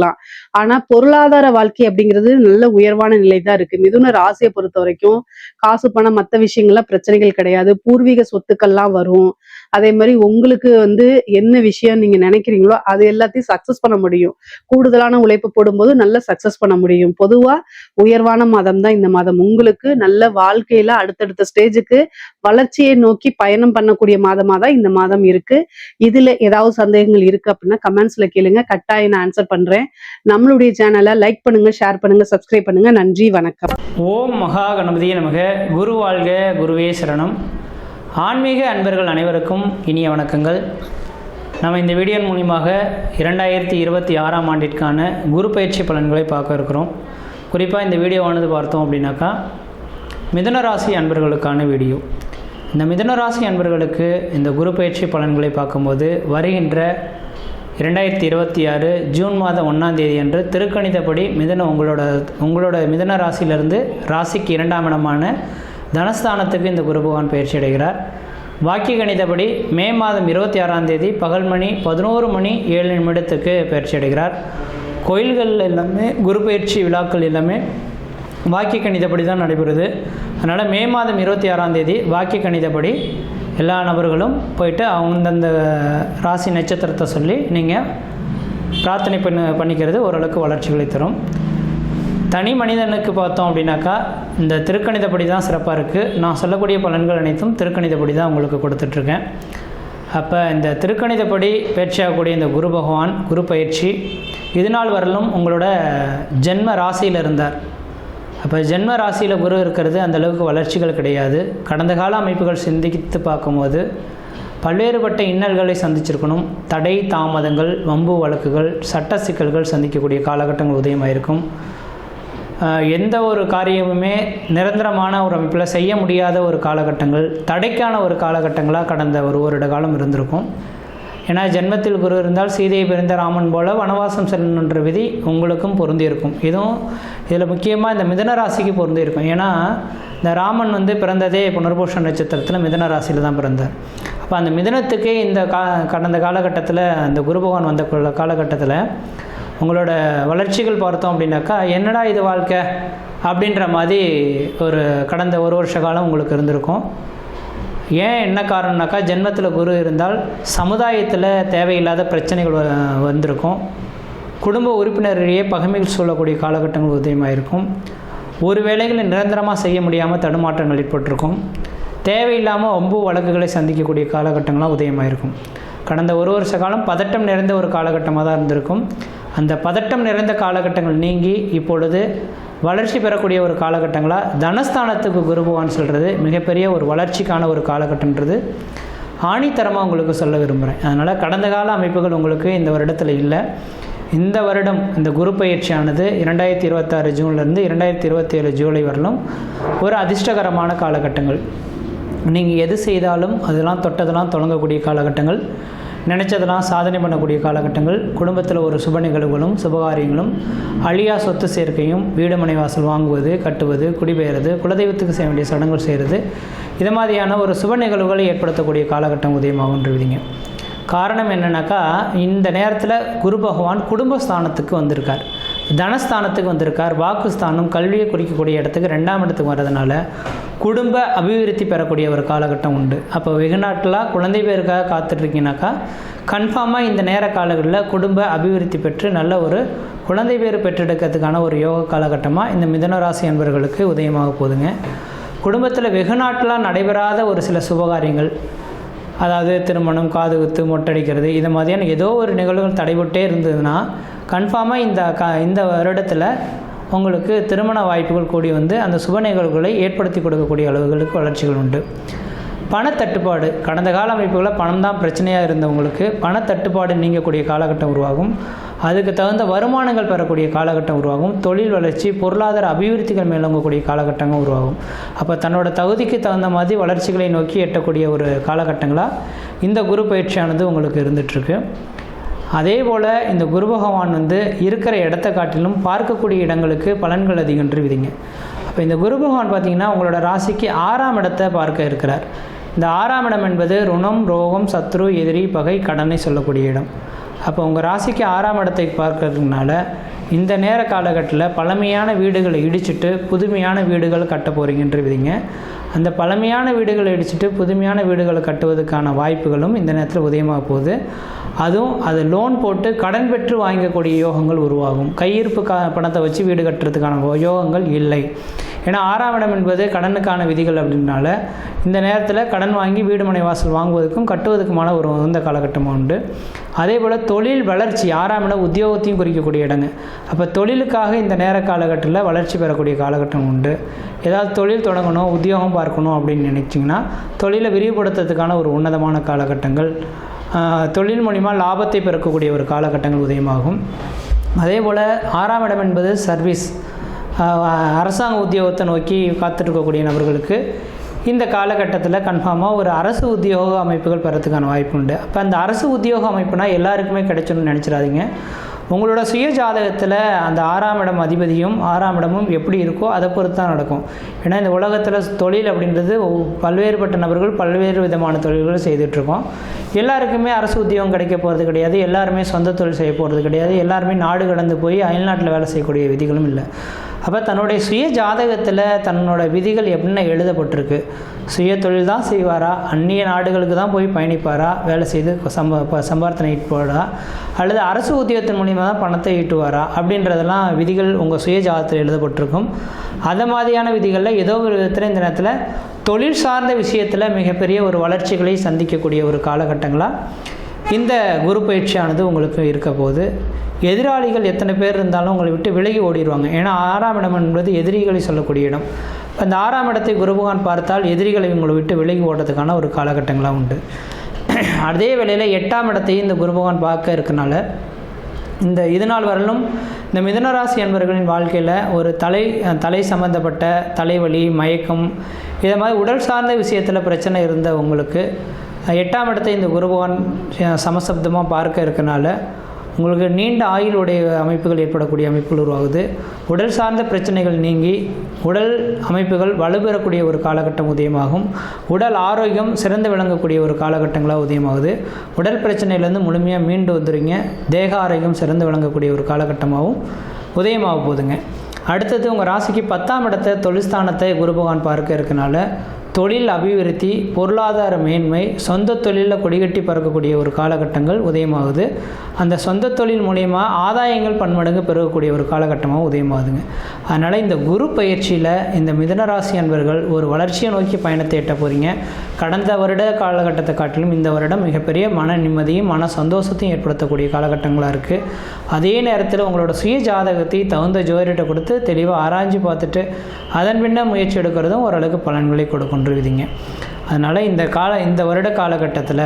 ஆனா பொருளாதார வாழ்க்கை அப்படிங்கிறது நல்ல உயர்வான நிலை தான் இருக்கு. மிதுன ராசியை பொறுத்த வரைக்கும் காசு பணம் மற்ற விஷயங்கள்ல பிரச்சனைகள் கிடையாது. பூர்வீக சொத்துக்கள்லாம் வரும். அதே மாதிரி உங்களுக்கு வந்து என்ன விஷயம் நீங்க நினைக்கிறீங்களோ அது எல்லாத்தையும் சக்சஸ் பண்ண முடியும். கூடுதலான உழைப்பு போடும்போது நல்ல சக்சஸ் பண்ண முடியும். பொதுவா உயர்வான மாதம் தான் இந்த மாதம். உங்களுக்கு நல்ல வாழ்க்கையில அடுத்தடுத்த ஸ்டேஜுக்கு வளர்ச்சியை நோக்கி பயணம் பண்ணக்கூடிய மாதமா தான் இந்த மாதம் இருக்கு. இதுல ஏதாவது சந்தேகங்கள் இருக்கு அப்படின்னா கமெண்ட்ஸ்ல கேளுங்க, கட்டாயம் நான் ஆன்சர் பண்றேன். நம்மளுடைய சேனலை லைக் பண்ணுங்க, ஷேர் பண்ணுங்க, சப்ஸ்கிரைப் பண்ணுங்க. நன்றி, வணக்கம். ஓம் மகா கணபதியே நமக. குரு வாழ்க, குருவே சரணம். ஆன்மீக அன்பர்கள் அனைவருக்கும் இனிய வணக்கங்கள். நம்ம இந்த வீடியோ மூலியமாக 2026ஆம் ஆண்டிற்கான குரு பயிற்சி பலன்களை பார்க்க இருக்கிறோம். குறிப்பாக இந்த வீடியோவானது பார்த்தோம் அப்படின்னாக்கா மிதுன ராசி அன்பர்களுக்கான வீடியோ. இந்த மிதுன ராசி அன்பர்களுக்கு இந்த குரு பயிற்சி பலன்களை பார்க்கும்போது வருகின்ற 2026 ஜூன் மாதம் 1ஆம் தேதி அன்று திருக்கணிதப்படி உங்களோட மிதுன ராசியிலிருந்து ராசிக்கு 2ஆம் இடமான தனஸ்தானத்துக்கு இந்த குரு பகவான் பயிற்சி அடைகிறார். வாக்கிய கணிதப்படி மே மாதம் 26ஆம் தேதி பகல் மணி 11:07 பயிற்சி அடைகிறார். கோயில்கள் எல்லாமே குரு பயிற்சி விழாக்கள் எல்லாமே வாக்கிய கணிதப்படி தான் நடைபெறுது. அதனால் மே மாதம் 26ஆம் தேதி வாக்கிய கணிதப்படி எல்லா நபர்களும் போயிட்டு அந்தந்த ராசி நட்சத்திரத்தை சொல்லி நீங்கள் பிரார்த்தனை பண்ணிக்கிறது ஓரளவுக்கு வளர்ச்சிகளை தரும். தனி மனிதனுக்கு பார்த்தோம் அப்படின்னாக்கா இந்த திருக்கணிதப்படி தான் சிறப்பாக இருக்குது. நான் சொல்லக்கூடிய பலன்கள் அனைத்தும் திருக்கணிதப்படி தான் உங்களுக்கு கொடுத்துட்ருக்கேன். அப்போ இந்த திருக்கணிதப்படி பயிற்சியாகக்கூடிய இந்த குரு பகவான் குரு பயிற்சி இது நாள் வரலும் உங்களோட ஜென்ம ராசியில் இருந்தார். அப்போ ஜென்ம ராசியில் குரு இருக்கிறது அந்தளவுக்கு வளர்ச்சிகள் கிடையாது. கடந்த கால அமைப்புகள் சிந்தித்து பார்க்கும்போது பல்வேறுபட்ட இன்னல்களை சந்திச்சிருக்கணும். தடை தாமதங்கள், வம்பு வழக்குகள், சட்ட சிக்கல்கள் சந்திக்கக்கூடிய காலகட்டங்கள் உதயமாயிருக்கும். எந்த ஒரு காரியமுமே நிரந்தரமான ஒரு அமைப்பில் செய்ய முடியாத ஒரு காலகட்டங்கள், தடைக்கான ஒரு காலகட்டங்களாக கடந்த ஒரு வருட காலம் இருந்திருக்கும். ஏன்னா ஜென்மத்தில் குரு இருந்தால் சீதையை பிரிந்த ராமன் போல வனவாசம் செல்லணுன்ற விதி உங்களுக்கும் பொருந்தியிருக்கும். இதில் முக்கியமாக இந்த மிதுன ராசிக்கு பொருந்தியிருக்கும். ஏன்னா இந்த ராமன் வந்து பிறந்ததே புனர்பூஷ நட்சத்திரத்தில் மிதுன ராசியில் தான் பிறந்தார். அப்போ அந்த மிதுனத்துக்கே இந்த கடந்த காலகட்டத்தில் அந்த குரு பகவான் வந்த காலகட்டத்தில் உங்களோட வளர்ச்சிகள் பார்த்தோம் அப்படின்னாக்கா என்னடா இது வாழ்க்கை அப்படின்ற மாதிரி ஒரு கடந்த ஒரு வருஷ காலம் உங்களுக்கு இருந்திருக்கும். ஏன் என்ன காரணம்னாக்கா, ஜென்மத்தில் குரு இருந்தால் சமுதாயத்தில் தேவையில்லாத பிரச்சனைகள் வந்திருக்கும். குடும்ப உறுப்பினரிடையே பகைமைகள் சொல்லக்கூடிய காலகட்டங்கள் உதயமாக இருக்கும். ஒரு வேளைகளை நிரந்தரமாக செய்ய முடியாமல் தடுமாற்றங்கள் ஏற்பட்டிருக்கும். தேவையில்லாமல் ஒம்பு வழக்குகளை சந்திக்கக்கூடிய காலகட்டங்கள்லாம் உதயமாக இருக்கும். கடந்த ஒரு வருஷ காலம் பதட்டம் நிறைந்த ஒரு காலகட்டமாக தான் இருந்திருக்கும். அந்த பதட்டம் நிறைந்த காலகட்டங்கள் நீங்கி இப்பொழுது வளர்ச்சி பெறக்கூடிய ஒரு காலகட்டங்களாக தனஸ்தானத்துக்கு குரு பகவான் சொல்கிறது மிகப்பெரிய ஒரு வளர்ச்சிக்கான ஒரு காலகட்டன்றது ஆணித்தரமாக உங்களுக்கு சொல்ல விரும்புகிறேன். அதனால் கடந்த கால அமைப்புகள் உங்களுக்கு இந்த வருடத்தில் இல்லை. இந்த வருடம் இந்த குரு பயிற்சியானது 2026 ஜூன்லேருந்து 2027 ஜூலை வரலும் ஒரு அதிர்ஷ்டகரமான காலகட்டங்கள். நீங்கள் எது செய்தாலும் அதெல்லாம் தொட்டதெல்லாம் தொடங்கக்கூடிய காலகட்டங்கள், நினச்சதெல்லாம் சாதனை பண்ணக்கூடிய காலகட்டங்கள், குடும்பத்தில் ஒரு சுப நிகழ்வுகளும் சுபகாரியங்களும், அழியா சொத்து சேர்க்கையும், வீடு மனை வாசல் வாங்குவது, கட்டுவது, குடிபெயர்றது, குலதெய்வத்துக்கு செய்ய வேண்டிய சடங்குகள் செய்கிறது, இது மாதிரியான ஒரு சுப நிகழ்வுகளை ஏற்படுத்தக்கூடிய காலகட்டம் உதயமாகுன்றீங்க. காரணம் என்னென்னாக்கா, இந்த நேரத்தில் குரு பகவான் குடும்பஸ்தானத்துக்கு வந்திருக்கார், தனஸ்தானத்துக்கு வந்திருக்கார். வாக்குஸ்தானம் கல்வியை குறிக்கக்கூடிய இடத்துக்கு 2ஆம் இடத்துக்கு வர்றதுனால குடும்ப அபிவிருத்தி பெறக்கூடிய ஒரு காலகட்டம் உண்டு. அப்போ வெகு நாட்களாக குழந்தை பேருக்காக காத்துட்ருக்கீங்கனாக்கா கன்ஃபார்மாக இந்த நேர காலங்களில் குடும்ப அபிவிருத்தி பெற்று நல்ல ஒரு குழந்தை பேர் பெற்றெடுக்கிறதுக்கான ஒரு யோக காலகட்டமாக இந்த மிதுன ராசி அன்பர்களுக்கு உதயமாக போகுதுங்க. குடும்பத்தில் வெகு நாட்களாக நடைபெறாத ஒரு சில சுபகாரியங்கள், அதாவது திருமணம், காது குத்து, மொட்டடிக்கிறது, இது மாதிரியான ஏதோ ஒரு நிகழ்வுகள் தடைபட்டே இருந்ததுன்னா கன்ஃபார்மாக இந்த வருடத்தில் உங்களுக்கு திருமண வாய்ப்புகள் கூடி வந்து அந்த சுப நிகழ்வுகளை ஏற்படுத்தி கொடுக்கக்கூடிய அளவுகளுக்கு வளர்ச்சிகள் உண்டு. பணத்தட்டுப்பாடு, கடந்த கால அமைப்புகளில் பணம் தான் பிரச்சனையாக இருந்தவங்களுக்கு பணத்தட்டுப்பாடு நீங்கக்கூடிய காலகட்டம் உருவாகும். அதுக்கு தகுந்த வருமானங்கள் பெறக்கூடிய காலகட்டம் உருவாகும். தொழில் வளர்ச்சி, பொருளாதார அபிவிருத்திகள் மேலோங்கக்கூடிய காலகட்டங்கள் உருவாகும். அப்போ தன்னோட தகுதிக்கு தகுந்த மாதிரி வளர்ச்சிகளை நோக்கி எட்டக்கூடிய ஒரு காலகட்டங்களாக இந்த குரு பயிற்சியானது உங்களுக்கு இருந்துகிட்ருக்கு. அதே போல் இந்த குரு பகவான் இருக்கிற இடத்த காட்டிலும் பார்க்கக்கூடிய இடங்களுக்கு பலன்கள் அதிகன்று விதிங்க. அப்போ இந்த குரு பகவான் பார்த்திங்கன்னா உங்களோட ராசிக்கு 6ஆம் இடத்தை பார்க்க இருக்கிறார். இந்த 6ஆம் இடம் என்பது ருணம், ரோகம், சத்ரு, எதிரி, பகை, கடனை சொல்லக்கூடிய இடம். அப்போ உங்கள் ராசிக்கு 6ஆம் இடத்தை பார்க்கறதுனால இந்த நேர காலகட்டத்தில் பழமையான வீடுகளை இடிச்சுட்டு புதுமையான வீடுகள் கட்ட போகிறீங்கன்று விதிங்க. அந்த பழமையான வீடுகளை இடிச்சுட்டு புதுமையான வீடுகளை கட்டுவதற்கான வாய்ப்புகளும் இந்த நேரத்தில் உதயமாக போகுது. அதுவும் அது லோன் போட்டு கடன் பெற்று வாங்கக்கூடிய யோகங்கள் உருவாகும். கையிருப்பு பணத்தை வச்சு வீடு கட்டுறதுக்கான யோகங்கள் இல்லை. ஏன்னா 6ஆம் இடம் என்பது கடனுக்கான விதிகள் அப்படின்னால இந்த நேரத்தில் கடன் வாங்கி வீடு மனை வாசல் வாங்குவதற்கும் கட்டுவதற்குமான ஒரு உகந்த காலகட்டமாக உண்டு. அதே போல் தொழில் வளர்ச்சி, 6ஆம் இடம் உத்தியோகத்தையும் குறிக்கக்கூடிய இடங்க. அப்போ தொழிலுக்காக இந்த நேர காலகட்டத்தில் வளர்ச்சி பெறக்கூடிய காலகட்டம் உண்டு. ஏதாவது தொழில் தொடங்கணும், உத்தியோகம் பார்க்கணும் அப்படின்னு நினச்சிங்கன்னா தொழிலை விரிவுபடுத்துறதுக்கான ஒரு உன்னதமான காலகட்டங்கள், தொழில் மூலிமா லாபத்தை பெறக்கூடிய ஒரு காலகட்டங்கள் உதயமாகும். அதே போல் 6ஆம் இடம் என்பது சர்வீஸ், அரசாங்க உத்தியோகத்தை நோக்கி காத்துட்ருக்கக்கூடிய நபர்களுக்கு இந்த காலகட்டத்தில் கன்ஃபார்மாக ஒரு அரசு உத்தியோக அமைப்புகள் பெறத்துக்கான வாய்ப்பு உண்டு. அப்போ அந்த அரசு உத்தியோக அமைப்புனா எல்லாருக்குமே கிடைச்சணும்னு நினச்சிடாதீங்க. உங்களோட சுய ஜாதகத்தில் அந்த 6ஆம் இடம் அதிபதியும் 6ஆம் இடமும் எப்படி இருக்கோ அதை பொறுத்து தான் நடக்கும். ஏன்னா இந்த உலகத்தில் தொழில் அப்படின்றது பல்வேறுபட்ட நபர்கள் பல்வேறு விதமான தொழில்கள் செய்துட்ருக்கோம். எல்லாருக்குமே அரசு உத்தியோகம் கிடைக்க போகிறது கிடையாது, எல்லாருமே சொந்த தொழில் செய்ய போகிறது கிடையாது, எல்லாருமே நாடு கடந்து போய் அயல்நாட்டில் வேலை செய்யக்கூடிய விதிகளும் இல்லை. அப்போ தன்னுடைய சுய ஜாதகத்தில் தன்னோட விதிகள் எப்படின்னா எழுதப்பட்டிருக்கு. சுய தொழில் தான் செய்வாரா, அந்நிய நாடுகளுக்கு தான் போய் பயணிப்பாரா, வேலை செய்து சம்பார்த்தனை ஈட்டுவாரா, அல்லது அரசு உத்தியோகத்தின் மூலிமா தான் பணத்தை ஈட்டுவாரா அப்படின்றதெல்லாம் விதிகள் உங்கள் சுய ஜாதகத்தில் எழுதப்பட்டிருக்கும். அது மாதிரியான விதிகளில் ஏதோ ஒரு விதத்தில் இந்த நேரத்தில் தொழில் சார்ந்த விஷயத்தில் மிகப்பெரிய ஒரு வளர்ச்சிகளை சந்திக்கக்கூடிய ஒரு காலகட்டங்களாக இந்த குரு பயிற்சியானது உங்களுக்கு இருக்க போது. எதிராளிகள் எத்தனை பேர் இருந்தாலும் உங்களை விட்டு விலகி ஓடிடுவாங்க. ஏன்னா 6ஆம் இடம் என்பது எதிரிகளை சொல்லக்கூடிய இடம். அந்த 6ஆம் இடத்தை குரு பகவான் பார்த்தால் எதிரிகளை உங்களை விட்டு விலகி ஓடுறதுக்கான ஒரு காலகட்டங்களாக உண்டு. அதே வேளையில் 8ஆம் இடத்தையும் இந்த குரு பகவான் பார்க்க இருக்கனால இது நாள் வரலும் இந்த மிதுனராசி அன்பர்களின் வாழ்க்கையில் ஒரு தலை சம்பந்தப்பட்ட தலைவலி, மயக்கம், இதை மாதிரி உடல் சார்ந்த விஷயத்தில் பிரச்சனை இருந்த உங்களுக்கு 8ஆம் இடத்தை இந்த குரு பகவான் சமசப்தமாக பார்க்க இருக்கனால உங்களுக்கு நீண்ட ஆயுளுடைய அமைப்புகள் ஏற்படக்கூடிய அமைப்புகள் உருவாகுது. உடல் சார்ந்த பிரச்சனைகள் நீங்கி உடல் அமைப்புகள் வலுப்பெறக்கூடிய ஒரு காலகட்டம் உதயமாகும். உடல் ஆரோக்கியம் சிறந்து விளங்கக்கூடிய ஒரு காலகட்டங்களாக உதயமாகுது. உடல் பிரச்சனையிலேருந்து முழுமையாக மீண்டு வந்துடுங்க. தேக ஆரோக்கியம் சிறந்து விளங்கக்கூடிய ஒரு காலகட்டமாகவும் உதயமாக போகுதுங்க. அடுத்தது உங்கள் ராசிக்கு 10ஆம் இடத்தை தொழில்ஸ்தானத்தை குரு பகவான் பார்க்க இருக்கனால தொழில் அபிவிருத்தி, பொருளாதார மேன்மை, சொந்த தொழிலில் கொடிகட்டி பறக்கக்கூடிய ஒரு காலகட்டங்கள் உதயமாகுது. அந்த சொந்த தொழில் மூலயமா ஆதாயங்கள் பன்மடங்கு பெருகக்கூடிய ஒரு காலகட்டமாக உதயமாகுதுங்க. அதனால் இந்த குரு பயிற்சியில் இந்த மிதுனராசி அன்பர்கள் ஒரு வளர்ச்சியை நோக்கி பயணத்தை எட்ட போகிறீங்க. கடந்த வருட காலகட்டத்தை காட்டிலும் இந்த வருடம் மிகப்பெரிய மன நிம்மதியும் மன சந்தோஷத்தையும் ஏற்படுத்தக்கூடிய காலகட்டங்களாக இருக்குது. அதே நேரத்தில் உங்களோட சுய ஜாதகத்தை தகுந்த ஜோதிடத்தை கொடுத்து தெளிவாக ஆராய்ஞ்சு பார்த்துட்டு அதன் பின்ன முயற்சி எடுக்கிறதும் ஓரளவுக்கு பலன்களை கொடுக்கின்றீங்க. அதனால் இந்த வருட காலகட்டத்தில்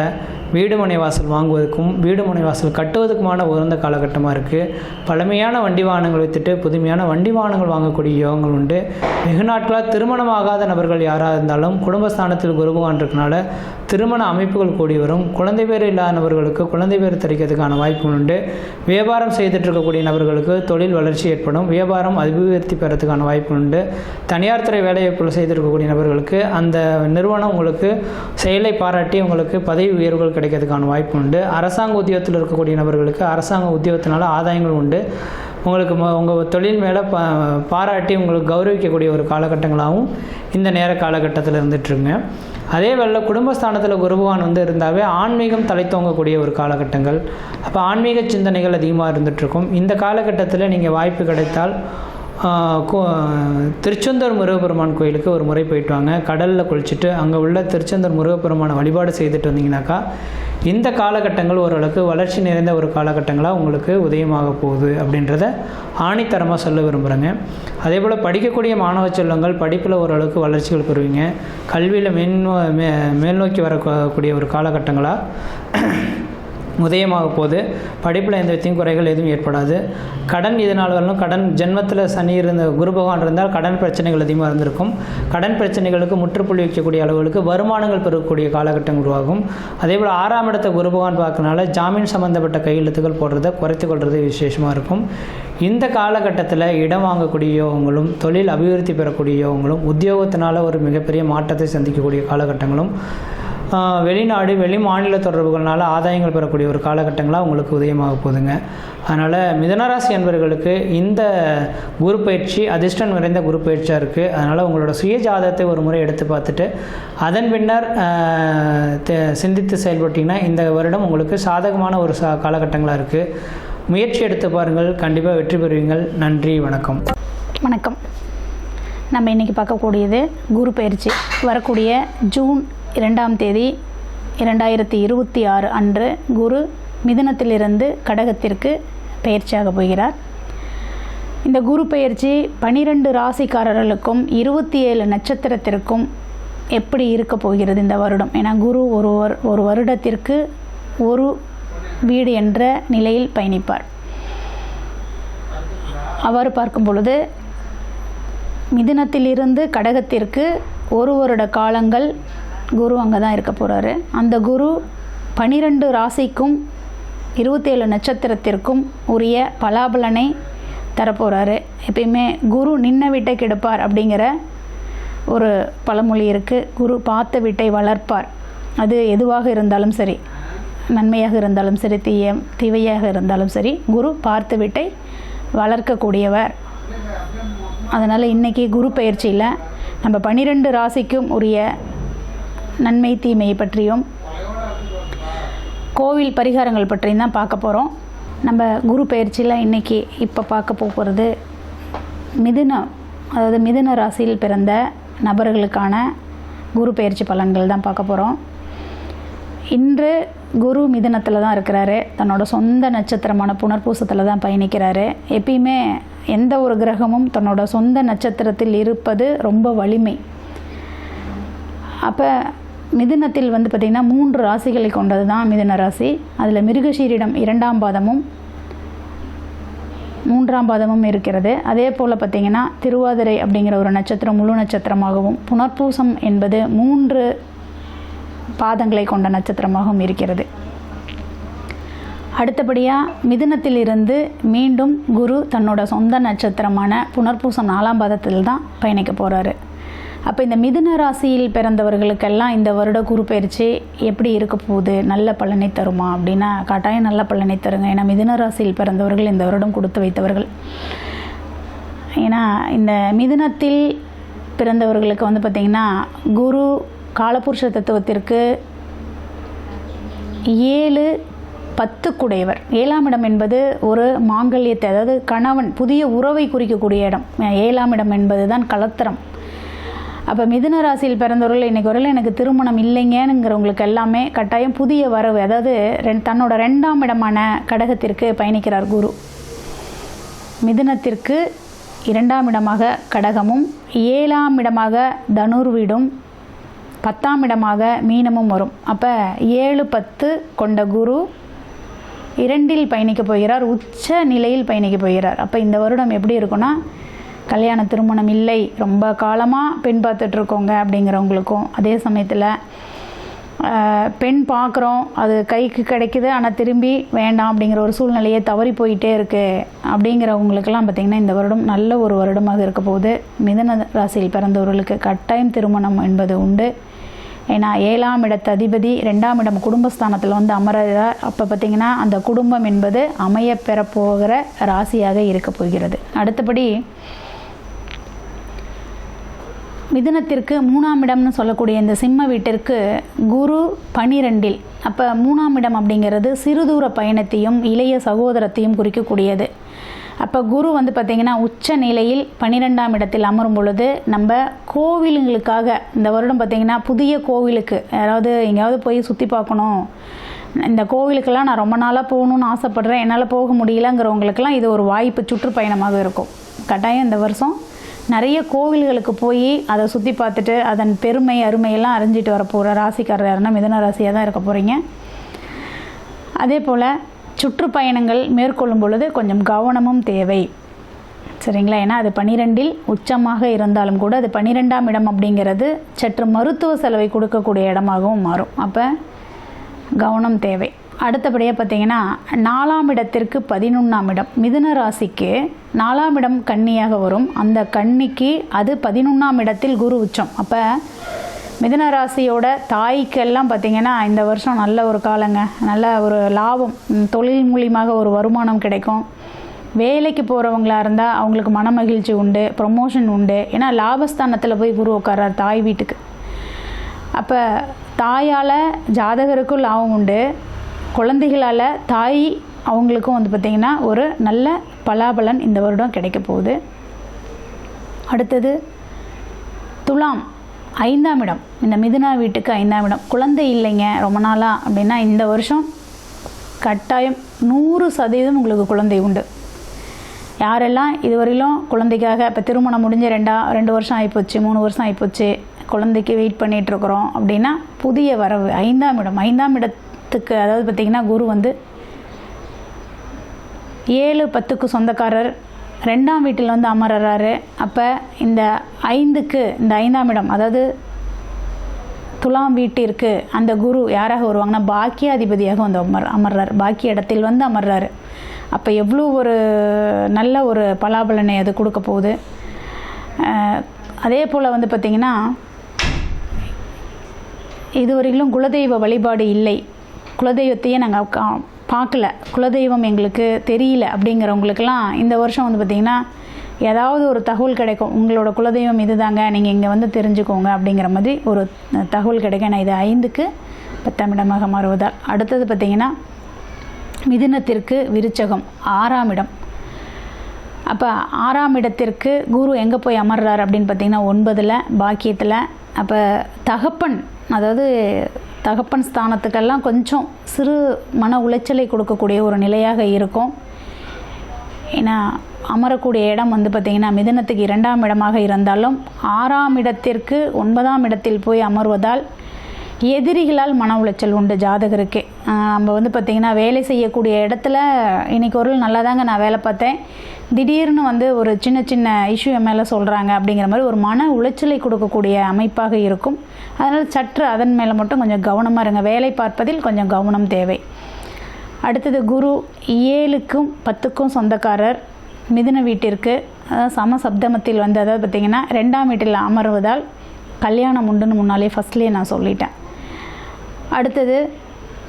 வீடு மனை வாசல் வாங்குவதற்கும் வீடு மனை வாசல் கட்டுவதற்குமான உகந்த காலகட்டமாக இருக்குது. பழமையான வண்டி வாகனங்கள் வைத்துட்டு புதுமையான வண்டி வாகனங்கள் வாங்கக்கூடிய யோகங்கள் உண்டு. வெகு நாட்களாக திருமணமாகாத நபர்கள் யாராக இருந்தாலும் குடும்பஸ்தானத்தில் குரு பகவான் இருக்கனால திருமண அமைப்புகள் கூடி வரும். குழந்தை பேர் இல்லாத நபர்களுக்கு குழந்தை பேர் தெரிவிக்கிறதுக்கான வாய்ப்புகள் உண்டு. வியாபாரம் செய்துட்டு இருக்கக்கூடிய நபர்களுக்கு தொழில் வளர்ச்சி ஏற்படும். வியாபாரம் அபிவிருத்தி பெறத்துக்கான வாய்ப்புகள் உண்டு. தனியார் துறை வேலைவாய்ப்புகள் செய்திருக்கக்கூடிய நபர்களுக்கு அந்த நிறுவனம் உங்களுக்கு செயலை பாராட்டி உங்களுக்கு பதவி உயர்வுகள் கிடைக்கிறதுக்கான வாய்ப்பு உண்டு. அரசாங்க உத்தியோகத்தில் இருக்கக்கூடிய நபர்களுக்கு அரசாங்க உத்தியோகத்தினால ஆதாயங்கள் உண்டு. உங்களுக்கு உங்கள் தொழில் மேலே பாராட்டி உங்களுக்கு கௌரவிக்கக்கூடிய ஒரு காலகட்டங்களாகவும் இந்த நேர காலகட்டத்தில் இருந்துகிட்ருங்க. அதே வேளை குடும்பஸ்தானத்தில் குரு பகவான் இருந்தாவே ஆன்மீகம் தலைத்தோங்கக்கூடிய ஒரு காலகட்டங்கள். அப்போ ஆன்மீக சிந்தனைகள் அதிகமாக இருந்துகிட்ருக்கும். இந்த காலகட்டத்தில் நீங்கள் வாய்ப்பு கிடைத்தால் திருச்செந்தூர் முருகப்பெருமான் கோயிலுக்கு ஒரு முறை போயிட்டு வாங்க. கடலில் குளிச்சுட்டு அங்கே உள்ள திருச்செந்தூர் முருகப்பெருமானை வழிபாடு செய்துட்டு வந்தீங்கன்னாக்கா இந்த காலகட்டங்கள் ஓரளவுக்கு வளர்ச்சி நிறைந்த ஒரு காலகட்டங்களாக உங்களுக்கு உதயமாக போகுது அப்படின்றத ஆணித்தரமாக சொல்ல விரும்புகிறேங்க. அதே போல் படிக்கக்கூடிய மாணவ செல்வங்கள் படிப்பில் ஓரளவுக்கு வளர்ச்சிகள் பெறுவீங்க. கல்வியில் மேல் நோக்கி வரக்கூடிய ஒரு காலகட்டங்களாக உதயமாக போகுது. படிப்பில் எந்த விதத்தையும் குறைகள் எதுவும் ஏற்படாது. கடன் இதனால் வரலும் கடன் ஜென்மத்தில் சனி குரு பகவான் இருந்தால் கடன் பிரச்சனைகள் அதிகமாக இருந்திருக்கும். கடன் பிரச்சனைகளுக்கு முற்றுப்புள்ளி வைக்கக்கூடிய அளவுகளுக்கு வருமானங்கள் பெறக்கூடிய காலகட்டம் உருவாகும். அதே போல் 6ஆம் இடத்தை குரு பகவான் பார்க்கறனால ஜாமீன் சம்மந்தப்பட்ட கையெழுத்துக்கள் போடுறதை குறைத்து கொள்வது விசேஷமாக இருக்கும். இந்த காலகட்டத்தில் இடம் வாங்கக்கூடிய யோகங்களும் தொழில் அபிவிருத்தி பெறக்கூடிய யோகங்களும் உத்தியோகத்தினால் ஒரு மிகப்பெரிய மாற்றத்தை சந்திக்கக்கூடிய காலகட்டங்களும் வெளிநாடு வெளி மாநில தொடர்புகள்னால ஆதாயங்கள் பெறக்கூடிய ஒரு காலகட்டங்களாக உங்களுக்கு உதயமாக போகுதுங்க. அதனால் மிதுனராசி அன்பர்களுக்கு இந்த குரு பயிற்சி அதிர்ஷ்டம் நிறைந்த குரு பயிற்சியாக இருக்குது. அதனால் உங்களோட சுய ஜாதகத்தை ஒரு முறை எடுத்து பார்த்துட்டு அதன் பின்னர் சிந்தித்து செயல்பட்டிங்கன்னா இந்த வருடம் உங்களுக்கு சாதகமான ஒரு காலகட்டங்களாக இருக்குது. முயற்சி எடுத்து பாருங்கள், கண்டிப்பாக வெற்றி பெறுவீங்கள். நன்றி, வணக்கம். வணக்கம். நம்ம இன்றைக்கி பார்க்கக்கூடியது குரு பயிற்சி. வரக்கூடிய ஜூன் 2ஆம் தேதி 2026 அன்று குரு மிதுனத்திலிருந்து கடகத்திற்கு பயிற்சியாக போகிறார். இந்த குரு பயிற்சி 12 ராசிக்காரர்களுக்கும் 27 நட்சத்திரத்திற்கும் எப்படி இருக்க போகிறது இந்த வருடம்? ஏன்னா குரு ஒரு வருடத்திற்கு ஒரு வீடு என்ற நிலையில் பயணிப்பார். அவ்வாறு பார்க்கும் பொழுது மிதுனத்திலிருந்து கடகத்திற்கு ஒரு வருட காலங்கள் குரு அங்கே தான் இருக்க போகிறாரு. அந்த குரு 12 ராசிக்கும் 27 நட்சத்திரத்திற்கும் உரிய பலாபலனை தரப்போகிறாரு. எப்பயுமே குரு நின்ன வீட்டை கெடுப்பார் அப்படிங்கிற ஒரு பழமொழி இருக்குது. குரு பார்த்த வீட்டை வளர்ப்பார். அது எதுவாக இருந்தாலும் சரி, நன்மையாக இருந்தாலும் சரி, தீவையாக இருந்தாலும் சரி, குரு பார்த்த வீட்டை வளர்க்கக்கூடியவர். அதனால் இன்றைக்கி குரு பயிற்சியில் நம்ம 12 ராசிக்கும் உரிய நன்மை தீமையை பற்றியும் கோவில் பரிகாரங்கள் பற்றியும் தான் பார்க்க போகிறோம். நம்ம குரு பயிற்சியில் இன்றைக்கி இப்போ பார்க்க போகிறது மிதுன ராசியில் பிறந்த நபர்களுக்கான குரு பயிற்சி பலன்கள் தான் பார்க்க போகிறோம். இன்று குரு மிதுனத்தில் தான் இருக்கிறாரு. தன்னோட சொந்த நட்சத்திரமான புனர்பூசத்தில் தான் பயணிக்கிறாரு. எப்பயுமே எந்த ஒரு கிரகமும் தன்னோட சொந்த நட்சத்திரத்தில் இருப்பது ரொம்ப வலிமை. அப்போ மிதுனத்தில் பார்த்திங்கன்னா 3 ராசிகளை கொண்டது தான் மிதுன ராசி. அதில் மிருகசீரிடம் 2ஆம் பாதமும் 3ஆம் பாதமும் இருக்கிறது. அதே போல் பார்த்திங்கன்னா திருவாதிரை அப்படிங்கிற ஒரு நட்சத்திரம் முழு நட்சத்திரமாகவும், புனர்பூசம் என்பது 3 பாதங்களை கொண்ட நட்சத்திரமாகவும் இருக்கிறது. அடுத்தபடியாக மிதுனத்திலிருந்து மீண்டும் குரு தன்னோட சொந்த நட்சத்திரமான புனர்பூசம் 4ஆம் பாதத்தில் தான் பயணிக்க போகிறாரு. அப்போ இந்த மிதுன ராசியில் பிறந்தவர்களுக்கெல்லாம் இந்த வருட குரு பயிற்சி எப்படி இருக்க போகுது? நல்ல பலனை தருமா அப்படின்னா கட்டாயம் நல்ல பலனை தருங்க. ஏன்னா மிதுன ராசியில் பிறந்தவர்கள் இந்த வருடம் கொடுத்து வைத்தவர்கள். ஏன்னா இந்த மிதுனத்தில் பிறந்தவர்களுக்கு வந்து பார்த்திங்கன்னா குரு காலபுருஷ தத்துவத்திற்கு 7-10 குடையவர். 7ஆம் இடம் என்பது ஒரு மாங்கல்யத்தை, அதாவது கணவன் புதிய உறவை குறிக்கக்கூடிய இடம். 7ஆம் இடம் என்பது தான் கலத்திரம். அப்போ மிதுன ராசியில் பிறந்தவர்கள் இன்றைக்கு வரையில் எனக்கு திருமணம் இல்லைங்கிறவங்களுக்கு எல்லாமே கட்டாயம் புதிய வரவு, அதாவது தன்னோட 2ஆம் இடமான கடகத்திற்கு பயணிக்கிறார் குரு. மிதுனத்திற்கு 2ஆம் இடமாக கடகமும் 7ஆம் இடமாக தனுர் வீடும் 10ஆம் இடமாக மீனமும் வரும். அப்போ 7-10 கொண்ட குரு 2இல் பயணிக்க போகிறார், உச்ச நிலையில் பயணிக்க போகிறார். அப்போ இந்த வருடம் எப்படி இருக்குன்னா, கல்யாண திருமணம் இல்லை, ரொம்ப காலமாக பெண் பார்த்துட்ருக்கோங்க அப்படிங்கிறவங்களுக்கும், அதே சமயத்தில் பெண் பார்க்குறோம், அது கைக்கு கிடைக்குது ஆனால் திரும்பி வேண்டாம் அப்படிங்கிற ஒரு சூழ்நிலையே தவறி போயிட்டே இருக்குது அப்படிங்கிறவங்களுக்கெல்லாம் பார்த்திங்கன்னா இந்த வருடம் நல்ல ஒரு வருடமாக இருக்க போகுது. மிதுன ராசியில் பிறந்தவர்களுக்கு கட்டாயம் திருமணம் என்பது உண்டு. ஏன்னா 7ஆம் இடத்து அதிபதி 2ஆம் இடம் குடும்பஸ்தானத்தில் வந்து அமர்றார். அப்போ பார்த்திங்கன்னா அந்த குடும்பம் என்பது அமைய பெறப்போகிற ராசியாக இருக்க போகிறது. அடுத்தபடி மிதுனத்திற்கு 3ஆம் இடம்னு சொல்லக்கூடிய இந்த சிம்ம வீட்டிற்கு குரு 12இல். அப்போ 3ஆம் இடம் அப்படிங்கிறது சிறுதூர பயணத்தையும் இளைய சகோதரத்தையும் குறிக்கக்கூடியது. அப்போ குரு வந்து பார்த்திங்கன்னா உச்ச நிலையில் 12ஆம் இடத்தில் அமரும் பொழுது நம்ம கோவிலுங்களுக்காக இந்த வருடம் பார்த்திங்கன்னா புதிய கோவிலுக்கு யாராவது எங்கேயாவது போய் சுற்றி பார்க்கணும், இந்த கோவிலுக்கெல்லாம் நான் ரொம்ப நாளாக போகணுன்னு ஆசைப்பட்றேன், என்னால் போக முடியலங்கிறவங்களுக்கெல்லாம் இது ஒரு வாய்ப்பு, சுற்றுப்பயணமாக இருக்கும். கட்டாயம் இந்த வருஷம் நிறைய கோவில்களுக்கு போய் அதை சுற்றி பார்த்துட்டு அதன் பெருமை அருமையெல்லாம் அறிஞ்சிட்டு வர போகிற ராசிக்காரர் யாருன்னா மிதுன ராசியாக தான் இருக்க போகிறீங்க. அதே போல் சுற்றுப்பயணங்கள் மேற்கொள்ளும் பொழுது கொஞ்சம் கவனமும் தேவை, சரிங்களா? ஏன்னா அது 12இல் உச்சமாக இருந்தாலும் கூட அது 12ஆம் இடம் அப்படிங்கிறது சற்று மருத்துவ செலவை கொடுக்கக்கூடிய இடமாகவும் மாறும். அப்போ கவனம் தேவை. அடுத்தபடியாக பார்த்திங்கன்னா 4ஆம் இடத்திற்கு 11ஆம் இடம். மிதுன ராசிக்கு 4ஆம் இடம் கன்னியாக வரும். அந்த கன்னிக்கு அது 11ஆம் இடத்தில் குரு உச்சம். அப்போ மிதுன ராசியோட தாய்க்கெல்லாம் பார்த்திங்கன்னா இந்த வருஷம் நல்ல ஒரு காலங்க, நல்ல ஒரு லாபம், தொழில் மூலியமாக ஒரு வருமானம் கிடைக்கும். வேலைக்கு போகிறவங்களா இருந்தால் அவங்களுக்கு மன மகிழ்ச்சி உண்டு, ப்ரொமோஷன் உண்டு. ஏன்னா லாபஸ்தானத்தில் போய் குரு உட்கார்றார் தாய் வீட்டுக்கு. அப்போ தாயால் ஜாதகருக்கும் லாபம் உண்டு, குழந்தைகளால் தாய் அவங்களுக்கும் வந்து பார்த்திங்கன்னா ஒரு நல்ல பலாபலன் இந்த வருடம் கிடைக்க போகுது. அடுத்தது துலாம் 5ஆம் இடம். இந்த மிதுன வீட்டுக்கு 5ஆம் இடம். குழந்தை இல்லைங்க ரொம்ப நாளாக அப்படின்னா இந்த வருஷம் கட்டாயம் 100% உங்களுக்கு குழந்தை உண்டு. யாரெல்லாம் இதுவரையிலும் குழந்தைக்காக இப்போ திருமணம் முடிஞ்ச 2 வருஷம் ஆகிப்போச்சு, 3 வருஷம் ஆகிப்போச்சு, குழந்தைக்கு வெயிட் பண்ணிகிட்ருக்குறோம் அப்படின்னா புதிய வரவு 5ஆம் இடம். 5ஆம் இடத்துக்கு அதாவது பார்த்திங்கன்னா குரு வந்து 7-10க்கு சொந்தக்காரர், 2ஆம் வீட்டில் வந்து அமர்றாரு. அப்போ இந்த 5ஆம் இடம் அதாவது துலாம் வீட்டிற்கு அந்த குரு யாராக வருவாங்கன்னா பாக்கியாதிபதியாக வந்து அமர்றார், பாக்கிய இடத்தில் வந்து அமர்றாரு. அப்போ எவ்வளோ ஒரு நல்ல ஒரு பலாபலனை அது கொடுக்க போகுது. அதே போல் வந்து பார்த்திங்கன்னா இதுவரையிலும் குலதெய்வ வழிபாடு இல்லை, குலதெய்வத்தையே நாங்கள் பார்க்கல, குலதெய்வம் எங்களுக்கு தெரியல அப்படிங்கிறவங்களுக்கெல்லாம் இந்த வருஷம் வந்து பார்த்திங்கன்னா ஏதாவது ஒரு தகவல் கிடைக்கும். உங்களோட குலதெய்வம் இது தாங்க, நீங்கள் இங்கே வந்து தெரிஞ்சுக்கோங்க அப்படிங்கிற மாதிரி ஒரு தகவல் கிடைக்கும். நான் இது 5க்கு 10ஆம் இடமாக மாறுவதால். அடுத்தது பார்த்திங்கன்னா மிதுனத்திற்கு விருச்சகம் 6ஆம் இடம். அப்போ 6ஆம் இடத்திற்கு குரு எங்கே போய் அமர்றார் அப்படின்னு பார்த்திங்கன்னா 9ல் பாக்கியத்தில். அப்போ தகப்பன் அதாவது தகப்பன் ஸ்தானத்துக்கெல்லாம் கொஞ்சம் சிறு மன உளைச்சலை கொடுக்கக்கூடிய ஒரு நிலையாக இருக்கும். ஏன்னா அமரக்கூடிய இடம் வந்து பார்த்திங்கன்னா மிதுனத்துக்கு 2ஆம் இடமாக இருந்தாலும் 6ஆம் இடத்திற்கு 9ஆம் இடத்தில் போய் அமர்வதால் எதிரிகளால் மன உளைச்சல் உண்டு ஜாதகருக்கே. நம்ம வந்து பார்த்திங்கன்னா வேலை செய்யக்கூடிய இடத்துல இன்றைக்கி ஒரு நல்லா தாங்க நான் வேலை பார்த்தேன், திடீர்னு வந்து ஒரு சின்ன சின்ன இஷ்யூ என் மேலே சொல்கிறாங்க அப்படிங்கிற மாதிரி ஒரு மன உளைச்சலை கொடுக்கக்கூடிய அமைப்பாக இருக்கும். அதனால் சற்று அதன் மேலே மட்டும் கொஞ்சம் கவனமாக இருங்க, வேலை பார்ப்பதில் கொஞ்சம் கவனம் தேவை. அடுத்தது குரு 7க்கும் 10க்கும் சொந்தக்காரர் மிதுன வீட்டிற்கு, அதாவது சமசப்தமத்தில் வந்து அதாவது பார்த்திங்கன்னா 2ஆம் வீட்டில் அமர்வதால் கல்யாணம் உண்டுன்னு முன்னாலே ஃபஸ்ட்லேயே நான் சொல்லிட்டேன். அடுத்தது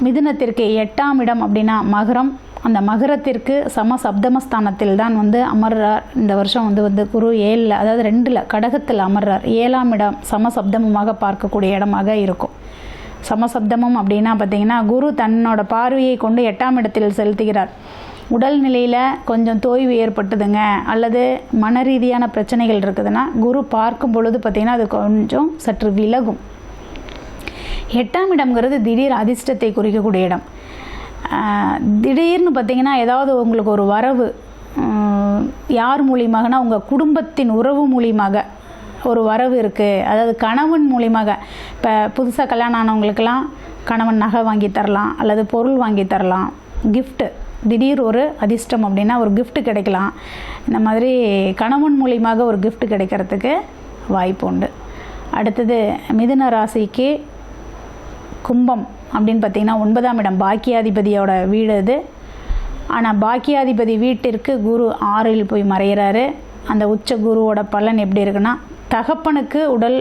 மிதுனத்திற்கு 8ஆம் இடம் அப்படின்னா மகரம், அந்த மகரத்திற்கு சமசப்தமஸ்தானத்தில் தான் வந்து அமர்றார். இந்த வருஷம் வந்து குரு 7, அதாவது 2 கடகத்தில் அமர்றார். 7ஆம் இடம் சமசப்தமமாக பார்க்கக்கூடிய இடமாக இருக்கும். சமசப்தமம் அப்படின்னா பார்த்திங்கன்னா குரு தன்னோட பார்வையை கொண்டு 8ஆம் இடத்தில் செலுத்துகிறார். உடல்நிலையில் கொஞ்சம் தோய்வு ஏற்பட்டுதுங்க அல்லது மன ரீதியான பிரச்சனைகள் இருக்குதுன்னா குரு பார்க்கும் பொழுது பார்த்திங்கன்னா அது கொஞ்சம் சற்று விலகும். 8ஆம் இடம்ங்கிறது திடீர் அதிர்ஷ்டத்தை குறிக்கக்கூடிய இடம். திடீர்னு பார்த்திங்கன்னா ஏதாவது உங்களுக்கு ஒரு வரவு யார் மூலியமாகனா உங்கள் குடும்பத்தின் உறவு மூலியமாக ஒரு வரவு இருக்குது. அதாவது கணவன் மூலியமாக, இப்போ புதுசாக கல்யாணம் ஆனவங்களுக்கெல்லாம் கணவன் நகை வாங்கி தரலாம் அல்லது பொருள் வாங்கி தரலாம். கிஃப்ட்டு, திடீர் ஒரு அதிர்ஷ்டம் அப்படின்னா ஒரு gift கிடைக்கலாம். இந்த மாதிரி கணவன் மூலியமாக ஒரு gift கிடைக்கிறதுக்கு வாய்ப்பு உண்டு. அடுத்தது மிதுன ராசிக்கு கும்பம் அப்படின்னு பார்த்திங்கன்னா 9ஆம் இடம் பாக்கியாதிபதியோட வீடு அது. ஆனால் பாக்கியாதிபதி வீட்டிற்கு குரு 6ல் போய் மறைகிறாரு. அந்த உச்ச குருவோட பலன் எப்படி இருக்குன்னா, தகப்பனுக்கு உடல்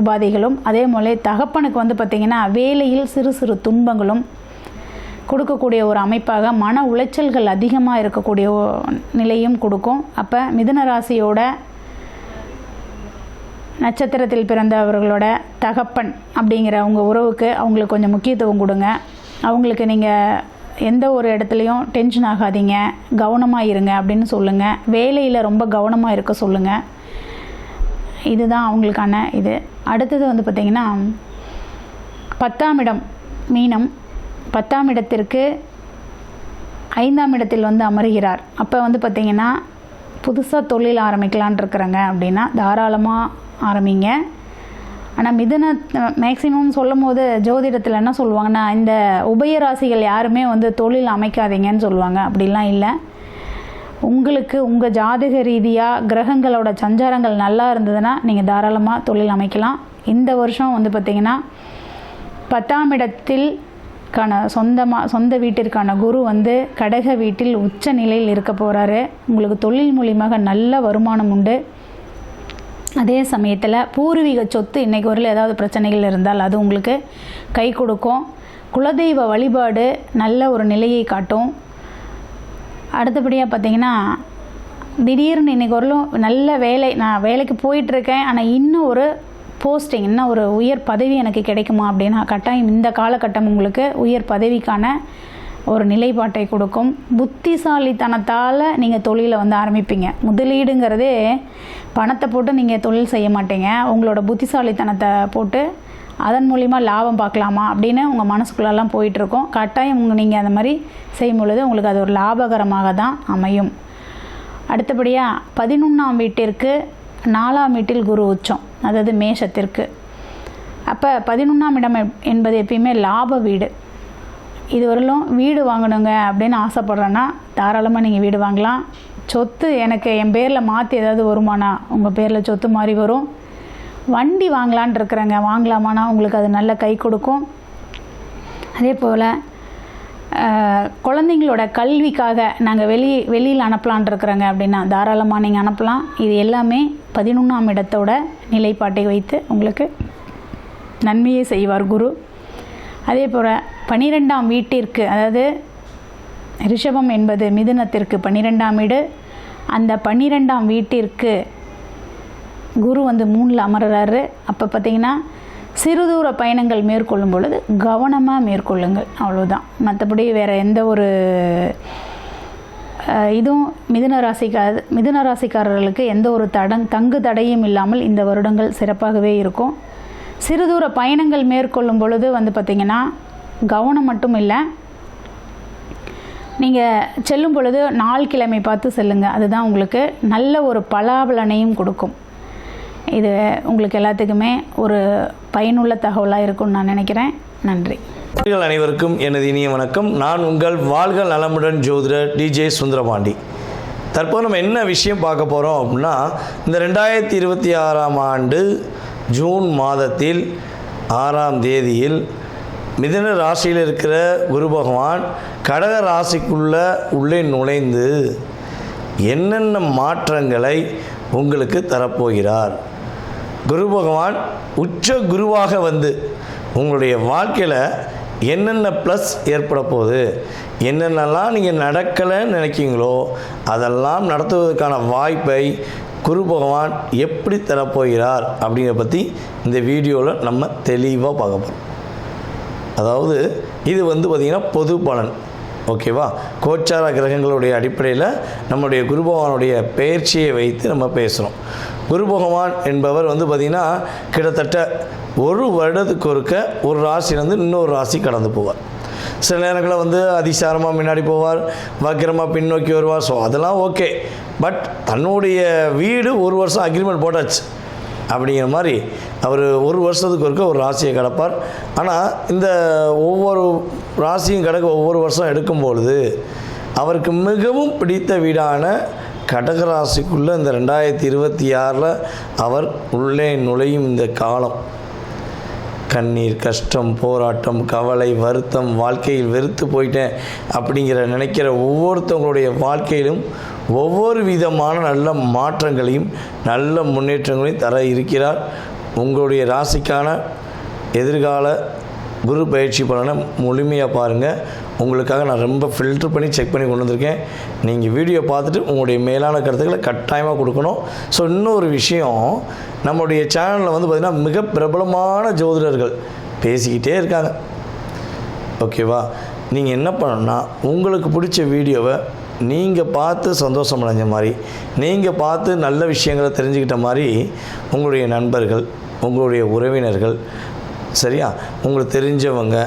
உபாதைகளும் அதே போல தகப்பனுக்கு வந்து பார்த்திங்கன்னா வேலையில் சிறு சிறு துன்பங்களும் கொடுக்கக்கூடிய ஒரு அமைப்பாக மன உளைச்சல்கள் அதிகமாக இருக்கக்கூடிய நிலையும் கொடுக்கும். அப்போ மிதுன ராசியோட நட்சத்திரத்தில் பிறந்தவர்களோட தகப்பன் அப்படிங்கிற அவங்க உறவுக்கு அவங்களுக்கு கொஞ்சம் முக்கியத்துவம் கொடுங்க. அவங்களுக்கு நீங்கள் எந்த ஒரு இடத்துலையும் டென்ஷன் ஆகாதீங்க, கவனமாக இருங்க அப்படின்னு சொல்லுங்கள். வேலையில் ரொம்ப கவனமாக இருக்க சொல்லுங்கள். இதுதான் அவங்களுக்கான இது. அடுத்தது வந்து பார்த்திங்கன்னா 10ஆம் இடம் மீனம், 10ஆம் இடத்திற்கு 5ஆம் இடத்தில் வந்து அமர்கிறார். அப்போ வந்து பார்த்திங்கன்னா புதுசாக தொழில் ஆரம்பிக்கலான் இருக்கிறாங்க அப்படின்னா தாராளமாக ஆரம்பிங்க. ஆனால் மிதுன மேக்சிமம் சொல்லும் போது ஜோதிடத்தில் என்ன சொல்லுவாங்கன்னா, இந்த உபயராசிகள் யாருமே வந்து தொழில் அமைக்காதீங்கன்னு சொல்லுவாங்க. அப்படிலாம் இல்லை. உங்களுக்கு உங்கள் ஜாதக ரீதியாக கிரகங்களோட சஞ்சாரங்கள் நல்லா இருந்ததுன்னா நீங்கள் தாராளமாக தொழில் அமைக்கலாம். இந்த வருஷம் வந்து பார்த்திங்கன்னா 10ஆம் இடத்தில் சொந்த வீட்டிற்கான குரு வந்து கடக வீட்டில் உச்ச நிலையில் இருக்க போகிறாரு. உங்களுக்கு தொழில் மூலியமாக நல்ல வருமானம் உண்டு. அதே சமயத்தில் பூர்வீக சொத்து இன்றைக்கு வரையில் ஏதாவது பிரச்சனைகள் இருந்தால் அது உங்களுக்கு கை கொடுக்கும். குலதெய்வ வழிபாடு நல்ல ஒரு நிலையை காட்டும். அடுத்தபடியாக பார்த்திங்கன்னா திடீர்னு இன்றைக்கி வரலும் நல்ல வேலை, நான் வேலைக்கு போயிட்டுருக்கேன் ஆனால் இன்னும் ஒரு போஸ்டிங், இன்னும் ஒரு உயர் பதவி எனக்கு கிடைக்குமா அப்படின்னா கட்டாயம் இந்த காலகட்டம் உங்களுக்கு உயர் பதவிக்கான ஒரு நிலைப்பாட்டை கொடுக்கும். புத்திசாலித்தனத்தால் நீங்கள் தொழிலை வந்து ஆரம்பிப்பீங்க. முதலீடுங்கிறதே பணத்தை போட்டு நீங்கள் தொழில் செய்ய மாட்டீங்க. உங்களோட புத்திசாலித்தனத்தை போட்டு அதன் மூலிமா லாபம் பார்க்கலாமா அப்படின்னு உங்கள் மனசுக்குள்ளெல்லாம் போயிட்டுருக்கோம். கட்டாயம் நீங்கள் அந்த மாதிரி செய்யும் பொழுது உங்களுக்கு அது ஒரு லாபகரமாக தான் அமையும். அடுத்தபடியாக 11ஆம் வீட்டிற்கு 4ஆம் வீட்டில் குரு உச்சம், அதாவது மேஷத்திற்கு. அப்போ 11ஆம் இடம் என்பது எப்பயுமே லாப வீடு. இதுவரையிலும் வீடு வாங்கணுங்க அப்படின்னு ஆசைப்பட்றேன்னா தாராளமாக நீங்கள் வீடு வாங்கலாம். சொத்து எனக்கு என் பேரில் மாற்றி ஏதாவது வருமானா உங்கள் பேரில் சொத்து மாதிரி வரும். வண்டி வாங்கலான் இருக்கிறேங்க, வாங்கலாமான்னா உங்களுக்கு அது நல்ல கை கொடுக்கும். அதே போல் குழந்தைங்களோட கல்விக்காக நாங்கள் வெளியில் அனுப்பலான் இருக்கிறேங்க அப்படின்னா தாராளமாக நீங்கள் அனுப்பலாம். இது எல்லாமே 11ஆம் இடத்தோட நிலைப்பாட்டை வைத்து உங்களுக்கு நன்மையை செய்வார் குரு. அதே போல் 12ஆம் வீட்டிற்கு, அதாவது ரிஷபம் என்பது மிதுனத்திற்கு 12ஆம் வீடு. அந்த 12ஆம் வீட்டிற்கு குரு வந்து 3ல் அமர்றாரு. அப்போ பார்த்திங்கன்னா சிறுதூர பயணங்கள் மேற்கொள்ளும் பொழுது கவனமாக மேற்கொள்ளுங்கள், அவ்வளோதான். மற்றபடி வேறு எந்த ஒரு இதுவும் மிதுன ராசிக்காரர்களுக்கு எந்த ஒரு தங்கு தடையும் இல்லாமல் இந்த வருடங்கள் சிறப்பாகவே இருக்கும். சிறுதூர பயணங்கள் மேற்கொள்ளும் பொழுது வந்து பார்த்திங்கன்னா கவனம் மட்டும் இல்லை, நீங்கள் செல்லும் பொழுது நாள் கிழமை பார்த்து செல்லுங்கள். அதுதான் உங்களுக்கு நல்ல ஒரு பலாபலனையும் கொடுக்கும். இது உங்களுக்கு எல்லாத்துக்குமே ஒரு பயனுள்ள தகவலாக இருக்கும்னு நான் நினைக்கிறேன். நன்றி. அனைவருக்கும் எனது இனிய வணக்கம். நான் உங்கள் வாழ்க நலமுடன் ஜோதிடர் டிஜே சுந்தரபாண்டி. தற்போது நம்ம என்ன விஷயம் பார்க்க போகிறோம் அப்படின்னா, இந்த 2026ஆம் ஆண்டு ஜூன் மாதத்தில் 6ஆம் தேதியில் மிதுன ராசியில் இருக்கிற குரு பகவான் கடக உள்ளே நுழைந்து என்னென்ன மாற்றங்களை உங்களுக்கு தரப்போகிறார். குரு பகவான் உச்ச குருவாக வந்து உங்களுடைய வாழ்க்கையில் என்னென்ன ப்ளஸ் ஏற்பட போகுது, என்னென்னலாம் நீங்கள் நடக்கலைன்னு நினைக்கிங்களோ அதெல்லாம் நடத்துவதற்கான வாய்ப்பை குரு பகவான் எப்படி தரப்போகிறார் அப்படிங்கிறத பற்றி இந்த வீடியோவில் நம்ம தெளிவாக பார்க்க போகிறோம். அதாவது இது பார்த்திங்கன்னா பொது பலன், ஓகேவா? கோச்சார கிரகங்களுடைய அடிப்படையில் நம்முடைய குரு பகவானுடைய பெயர்ச்சியை வைத்து நம்ம பேசுகிறோம். குரு பகவான் என்பவர் பார்த்திங்கன்னா கிட்டத்தட்ட ஒரு வருடத்துக்கு ஒருக்க ஒரு ராசியிலேருந்து இன்னொரு ராசி கடந்து போவார். சில நேரங்களில் அதிசாரமாக முன்னாடி போவார், வக்கிரமாக பின்னோக்கி வருவார். ஸோ அதெல்லாம் ஓகே. பட் தன்னுடைய வீடு ஒரு வருஷம் அக்ரிமெண்ட் போட்டாச்சு அப்படிங்கிற மாதிரி அவர் ஒரு வருஷத்துக்கு ஒருக்க ஒரு ராசியை கடப்பார். ஆனால் இந்த ஒவ்வொரு ராசியும் கடக்க ஒவ்வொரு வருஷம் எடுக்கும்பொழுது அவருக்கு மிகவும் பிடித்த வீடான கடகராசிக்குள்ளே இந்த 2026 அவர் உள்ளே நுழையும் இந்த காலம் கண்ணீர், கஷ்டம், போராட்டம், கவலை, வருத்தம், வாழ்க்கையில் வெறுத்து போயிட்டேன் அப்படிங்கிற நினைக்கிற ஒவ்வொருத்தவங்களுடைய வாழ்க்கையிலும் ஒவ்வொரு விதமான நல்ல மாற்றங்களையும் நல்ல முன்னேற்றங்களையும் தர இருக்கிறார். உங்களுடைய ராசிக்கான எதிர்கால குரு பயிற்சி பலனை முழுமையாக பாருங்கள். உங்களுக்காக நான் ரொம்ப ஃபில்ட்ரு பண்ணி செக் பண்ணி கொண்டு வந்திருக்கேன். நீங்கள் வீடியோ பார்த்துட்டு உங்களுடைய மேலான கருத்துக்களை கட்டாயமாக கொடுக்கணும். ஸோ இன்னொரு விஷயம், நம்முடைய சேனலில் பார்த்திங்கன்னா மிக பிரபலமான ஜோதிடர்கள் பேசிக்கிட்டே இருக்காங்க, ஓகேவா? நீங்கள் என்ன பண்ணணும்னா உங்களுக்கு பிடிச்ச வீடியோவை நீங்கள் பார்த்து சந்தோஷம் அடைஞ்ச மாதிரி, நீங்கள் பார்த்து நல்ல விஷயங்களை தெரிஞ்சுக்கிட்ட மாதிரி உங்களுடைய நண்பர்கள், உங்களுடைய உறவினர்கள், சரியா, உங்களுக்கு தெரிஞ்சவங்க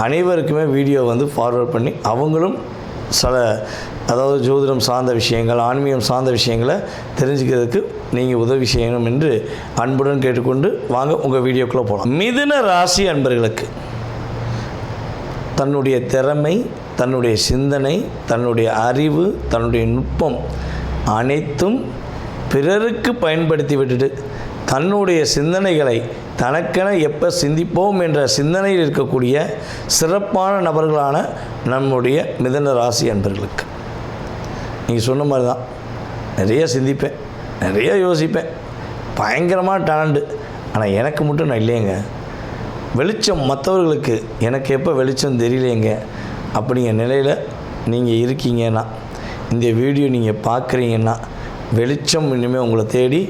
அனைவருக்குமே வீடியோ ஃபார்வர்ட் பண்ணி அவங்களும் அதாவது ஜோதிடம் சார்ந்த விஷயங்கள், ஆன்மீகம் சார்ந்த விஷயங்களை தெரிஞ்சுக்கிறதுக்கு நீங்கள் உதவி செய்யணும் என்று அன்புடன் கேட்டுக்கொண்டு வாங்க உங்கள் வீடியோக்குள்ளே போகலாம். மிதுன ராசி அன்பர்களுக்கு தன்னுடைய திறமை, தன்னுடைய சிந்தனை, தன்னுடைய அறிவு, தன்னுடைய நுட்பம் அனைத்தும் பிறருக்கு பயன்படுத்தி விட்டுட்டு தன்னுடைய சிந்தனைகளை தனக்கென எப்போ சிந்திப்போம் என்ற சிந்தனையில் இருக்கக்கூடிய சிறப்பான நபர்களான நம்முடைய மிதுன ராசி அன்பர்களுக்கு நீங்கள் சொன்ன மாதிரி தான் நிறைய சிந்திப்பேன், நிறைய யோசிப்பேன், பயங்கரமான டேலண்ட்டு. ஆனால் எனக்கு மட்டும் நான் இல்லைங்க, வெளிச்சம் மற்றவர்களுக்கு எனக்கு எப்போ வெளிச்சம் தெரியலேங்க அப்படிங்கிற நிலையில் நீங்கள் இருக்கீங்கன்னா, இந்த வீடியோ நீங்கள் பார்க்குறீங்கன்னா வெளிச்சம் இனிமேல் உங்களை தேடி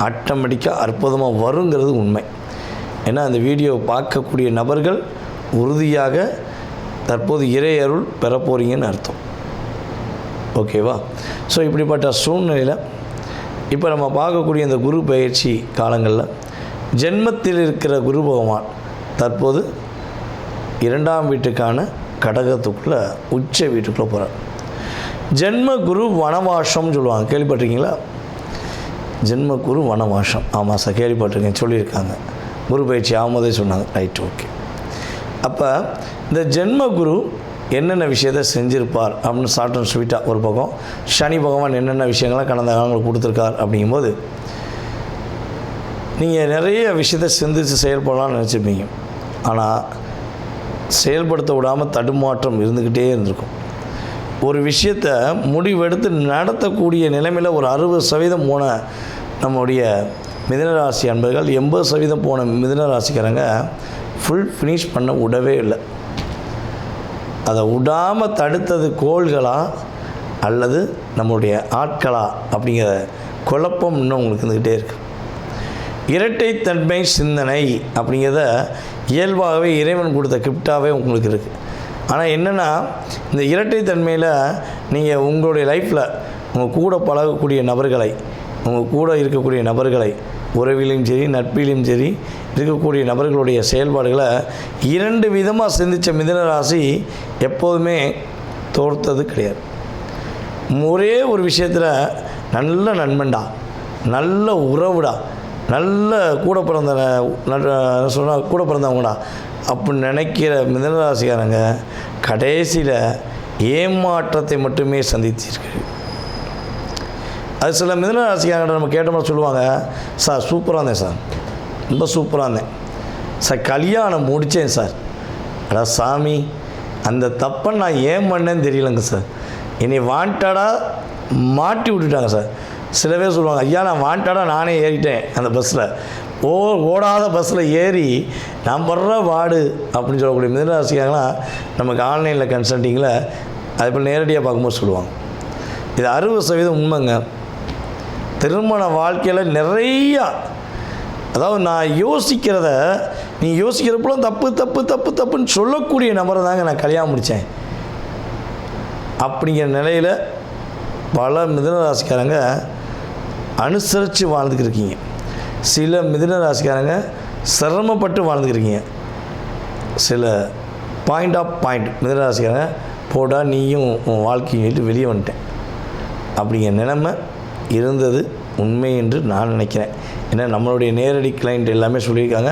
ஆட்டோமேட்டிக்காக அற்புதமாக வருங்கிறது உண்மை. ஏன்னா அந்த வீடியோவை பார்க்கக்கூடிய நபர்கள் உறுதியாக தற்போது இறை அருள் பெறப்போகிறீங்கன்னு அர்த்தம், ஓகேவா? ஸோ இப்படிப்பட்ட சூழ்நிலையில் இப்போ நம்ம பார்க்கக்கூடிய இந்த குரு பயிற்சி காலங்களில் ஜென்மத்தில் இருக்கிற குரு பகவான் தற்போது 2ஆம் வீட்டுக்கான கடகத்துக்குள்ளே உச்ச வீட்டுக்குள்ளே போகிறார். ஜென்ம குரு வனவாசம்னு சொல்லுவாங்க, கேள்விப்பட்டிருக்கீங்களா? ஜென்ம குரு வனவாசம், ஆமாம் சார் கேள்விப்பட்டிருக்கேன், சொல்லியிருக்காங்க. குரு பயிற்சி ஆகும்போதே சொன்னாங்க, ரைட், ஓகே. அப்போ இந்த ஜென்ம குரு என்னென்ன விஷயத்தை செஞ்சுருப்பார் அப்படின்னு ஷார்ட் அண்ட் ஸ்வீட்டாக ஒரு பக்கம், சனி பகவான் என்னென்ன விஷயங்கள்லாம் கடந்த காலங்களுக்கு கொடுத்துருக்கார் அப்படிங்கும்போது நீங்கள் நிறைய விஷயத்தை சிந்தித்து செயல்படலாம்னு நினச்சிருப்பீங்க. ஆனால் செயல்படுத்த விடாமல் தடுமாற்றம் இருந்துக்கிட்டே இருந்திருக்கும். ஒரு விஷயத்தை முடிவெடுத்து நடத்தக்கூடிய நிலைமையில் ஒரு 60% போன நம்முடைய மிதுனராசி அன்பர்கள், 80% போன மிதுனராசிக்காரங்க ஃபுல் ஃபினிஷ் பண்ண விடவே இல்லை. அதை விடாமல் தடுத்தது கோள்களா அல்லது நம்முடைய ஆட்களா அப்படிங்கிற குழப்பம் இன்னும் உங்களுக்கு இருந்துக்கிட்டே இருக்குது. இரட்டைத்தன்மை சிந்தனை அப்படிங்கிறத இயல்பாகவே இறைவன் கொடுத்த கிஃப்டாகவே உங்களுக்கு இருக்குது. ஆனால் என்னென்னா இந்த இரட்டைத்தன்மையில் நீங்கள் உங்களுடைய லைஃப்பில் உங்கள் கூட பழகக்கூடிய நபர்களை, உங்கள் கூட இருக்கக்கூடிய நபர்களை, உறவிலும் சரி நட்பிலும் சரி இருக்கக்கூடிய நபர்களுடைய செயல்பாடுகளை 2 விதமாக சிந்தித்த மிதுனராசி எப்போதுமே தோர்த்தது கிடையாது. ஒரே ஒரு விஷயத்தில் நல்ல நண்பன்டா, நல்ல உறவுடா, நல்ல கூட சொன்னால் கூட பிறந்தவங்கடா அப்படின்னு நினைக்கிற மிதுனராசிக்காரங்க கடைசியில் ஏமாற்றத்தை மட்டுமே சந்திச்சிருக்கு. அது சில மிதுனராசிக்காரங்க நம்ம கேட்டோம்னா சொல்லுவாங்க, சார் சூப்பராக இருந்தேன் சார், ரொம்ப சூப்பராக இருந்தேன் சார், கல்யாணம் முடித்தேன் சார், அடா சாமி அந்த தப்பை நான் ஏன் பண்ணேன்னு தெரியலங்க சார், என்னை வாண்டடாக மாட்டி விட்டுட்டாங்க சார். சில பேர் சொல்லுவாங்க, ஐயா நான் வாண்டடாக நானே ஏறிட்டேன் அந்த பஸ்ஸில், ஓடாத பஸ்ஸில் ஏறி நான் வர்ற வாடு அப்படின்னு சொல்லக்கூடிய மிதனராசிக்காரங்களாம் நமக்கு ஆன்லைனில் கன்சல்ட்டிங்கில் அது போல் நேரடியாக பார்க்கும்போது சொல்லுவாங்க. இது 60% உண்மைங்க. திருமண வாழ்க்கையில் நிறையா, அதாவது நான் யோசிக்கிறத நீ யோசிக்கிறப்போ தப்பு தப்பு தப்பு தப்புன்னு சொல்லக்கூடிய நபரை தாங்க நான் கல்யாணம் முடித்தேன் அப்படிங்கிற நிலையில் பல மிதுனராசிக்காரங்க அனுசரித்து வாழ்ந்துக்கிட்டு இருக்கீங்க. சில மிதுனராசிக்காரங்க சிரமப்பட்டு வாழ்ந்துக்கிட்டு இருக்கீங்க. சில பாயிண்ட் மிதுனராசிக்காரங்க போடா நீயும் உன் வாழ்க்கையை சொல்லிட்டு வெளியே வந்துட்டேன் அப்படிங்கிற நிலைமை இருந்தது உண்மை என்று நான் நினைக்கிறேன். ஏன்னா நம்மளுடைய நேரடி கிளைண்ட் எல்லாமே சொல்லியிருக்காங்க,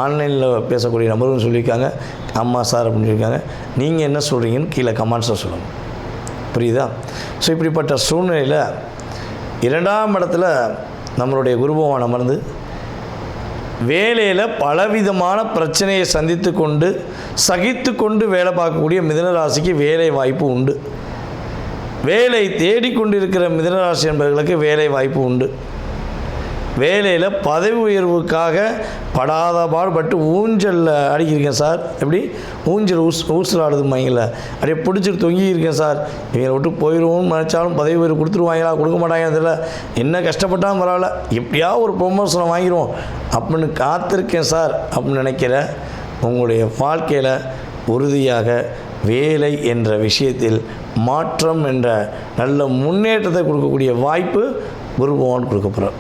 ஆன்லைனில் பேசக்கூடிய நபரும் சொல்லியிருக்காங்க, ஆமாம் சார் அப்படின்னு சொல்லியிருக்காங்க. நீங்கள் என்ன சொல்கிறீங்கன்னு கீழே கமெண்ட்ஸில் சொல்லுங்கள். புரியுதா? ஸோ இப்படிப்பட்ட சூழ்நிலையில் 2ஆம் இடத்துல நம்மளுடைய குரு பகவான் அமர்ந்து வேலையில் பலவிதமான பிரச்சனையை சகித்து கொண்டு வேலை பார்க்கக்கூடிய மிதுனராசிக்கு வேலை வாய்ப்பு உண்டு. வேலை தேடிக்கொண்டிருக்கிற மிதுனராசி என்பவர்களுக்கு வேலை வாய்ப்பு உண்டு. வேலையில் பதவி உயர்வுக்காக படாத பாடுபட்டு ஊஞ்சலில் அடிக்கிருக்கேன் சார். எப்படி ஊஞ்சல் ஊசல் ஆடுதுமாங்கள அப்படியே பிடிச்சிட்டு தொங்கியிருக்கேன் சார். இவங்களை விட்டு போயிடுவோம்னு நினச்சாலும் பதவி உயர்வு கொடுத்துருவாங்களா கொடுக்க மாட்டாங்க, அதில் என்ன கஷ்டப்பட்டாலும் பரவாயில்ல எப்படியா ஒரு ப்ரொமோஷனை வாங்கிடுவோம் அப்படின்னு காத்திருக்கேன் சார் அப்படின்னு நினைக்கிற உங்களுடைய வாழ்க்கையில் உறுதியாக வேலை என்ற விஷயத்தில் மாற்றம் என்ற நல்ல முன்னேற்றத்தை கொடுக்கக்கூடிய வாய்ப்பு குரு பகவான் கொடுக்க போகிறார்.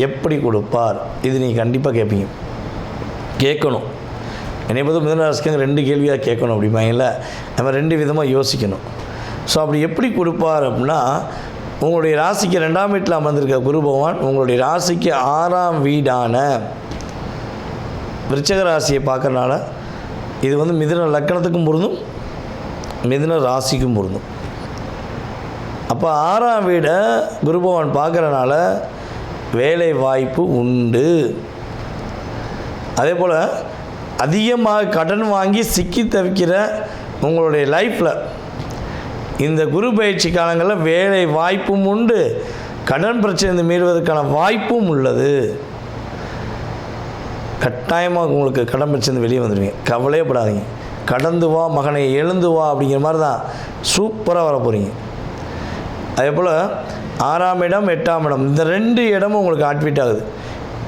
எப்படி கொடுப்பார்? இது நீங்கள் கண்டிப்பாக கேட்கணும். என்னை பொறுத்த மிதுனராசிக்காரங்க 2 கேள்வியாக கேட்கணும் அப்படிம்பாங்கல்ல, நம்ம 2 விதமாக யோசிக்கணும். ஸோ அப்படி எப்படி கொடுப்பார் அப்படின்னா, உங்களுடைய ராசிக்கு 2ஆம் வீட்டில் அமர்ந்திருக்க குரு பகவான் உங்களுடைய ராசிக்கு 6ஆம் வீடான விருச்சிக ராசியை பார்க்கறனால இது மிதுன லக்கணத்துக்கும் பொருந்தும், மிதுன ராசிக்கும் பொருந்தும். அப்போ 6ஆம் வீடை குரு பகவான் பார்க்குறனால வேலை வாய்ப்பு உண்டு. அதே போல் அதிகமாக கடன் வாங்கி சிக்கி தவிக்கிற உங்களுடைய லைஃப்பில் இந்த குரு பயிற்சி காலங்களில் வேலை வாய்ப்பும் உண்டு, கடன் பிரச்சனை மீறுவதற்கான வாய்ப்பும் உள்ளது. கட்டாயமாக உங்களுக்கு கடன் பிரச்சனை வெளியே வந்துடுவீங்க, கவலையப்படாதீங்க. கடந்து வா மகனை எழுந்து வா அப்படிங்கிற மாதிரி தான் சூப்பராக வர போகிறீங்க. அதே போல் 6ஆம் இடம் 8ஆம் இடம் இந்த 2 இடமும் உங்களுக்கு ஆக்டிவேட் ஆகுது.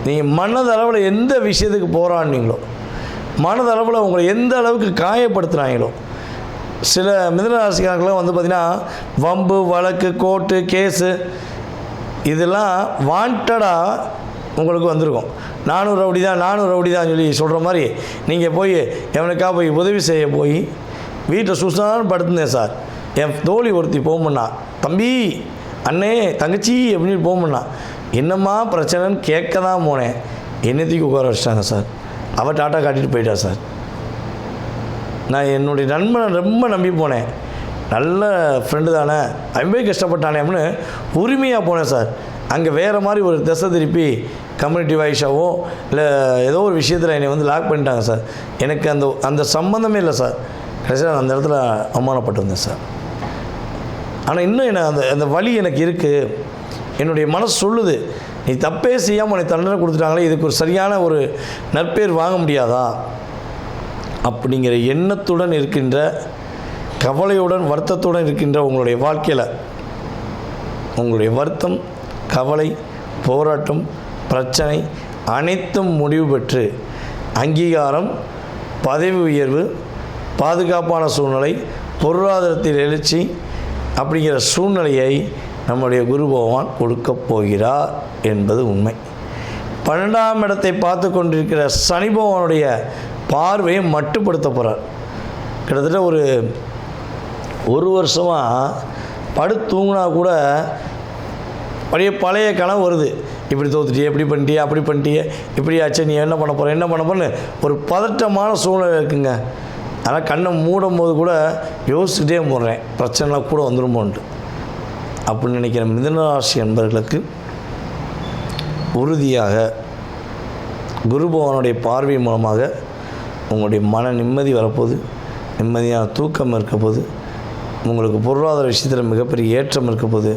நீங்கள் மனதளவில் எந்த விஷயத்துக்கு போராடினீங்களோ, மனதளவில் உங்களை எந்த அளவுக்கு காயப்படுத்துகிறாங்களோ, சில மிதுனராசிக்காரங்களும் பார்த்திங்கன்னா வம்பு வழக்கு கோர்ட்டு கேஸு இதெல்லாம் வாண்டடாக உங்களுக்கு வந்திருக்கும். நானும் ரவுடி தான் சொல்லி சொல்கிற மாதிரி நீங்கள் போய் எவனுக்காக போய் உதவி செய்ய போய் வீட்டில் சுசான்னு படுத்துனேன் சார். என் தோழி ஒருத்தி போகும்னா, தம்பி அண்ணே தங்கச்சி அப்படின்னு போகும்னா, என்னம்மா பிரச்சனைன்னு கேட்க தான் போனேன். என்னத்தையும் உட்கார வச்சிட்டாங்க சார். அவள் டாட்டா காட்டிட்டு போயிட்டா சார். நான் என்னுடைய நண்பனை ரொம்ப நம்பி போனேன், நல்ல ஃப்ரெண்டு தானே, அவன் போய் கஷ்டப்பட்டானே அப்படின்னு உரிமையாக போனேன் சார். அங்கே வேறு மாதிரி ஒரு திசை திருப்பி கம்யூனிட்டி வைஸாவோ இல்லை ஏதோ ஒரு விஷயத்தில் என்னை லாக் பண்ணிட்டாங்க சார். எனக்கு அந்த சம்மந்தமே இல்லை சார். கடைசியாக நான் அந்த இடத்துல அவமானப்பட்டு வந்தேன் சார். ஆனால் இன்னும் என்ன அந்த வலி எனக்கு இருக்குது. என்னுடைய மனசு சொல்லுது, நீ தப்பே செய்யாமல் உனக்கு தண்டனை கொடுத்துட்டாங்களே, இதுக்கு ஒரு சரியான ஒரு நற்பேர் வாங்க முடியாதா அப்படிங்கிற எண்ணத்துடன் இருக்கின்ற, கவலையுடன் வருத்தத்துடன் இருக்கின்ற உங்களுடைய வாழ்க்கையில் உங்களுடைய வருத்தம், கவலை, போராட்டம், பிரச்சனை அனைத்தும் முடிவு பெற்று அங்கீகாரம், பதவி உயர்வு, பாதுகாப்பான சூழ்நிலை, பொருளாதாரத்தில் எழுச்சி அப்படிங்கிற சூழ்நிலையை நம்முடைய குரு பகவான் கொடுக்கப் போகிறார் என்பது உண்மை. 12ஆம் இடத்தை பார்த்து கொண்டிருக்கிற சனி பகவானுடைய பார்வையை மட்டுப்படுத்த போகிறார். கிட்டத்தட்ட ஒரு வருஷமாக படுத்தூங்கினா கூட பழைய கனவு வருது. இப்படி தோத்துட்டியே, இப்படி பண்ணிட்டியே, அப்படி பண்ணிட்டியே, இப்படி ஆச்சு, நீ என்ன பண்ண போகிறேன்னு ஒரு பதட்டமான சூழ்நிலை இருக்குங்க. ஆனால் கண்ணை மூடும் போது கூட யோசிச்சுக்கிட்டே போடுறேன், பிரச்சனைலாம் கூட வந்துடுமோன்ட்டு அப்படின்னு நினைக்கிற மிதுனராசி என்பவர்களுக்கு உறுதியாக குரு பகவானுடைய பார்வை மூலமாக உங்களுடைய மன நிம்மதி வரப்போகுது, நிம்மதியான தூக்கம் இருக்க போது, உங்களுக்கு பொருளாதார விஷயத்தில் மிகப்பெரிய ஏற்றம் இருக்க போது,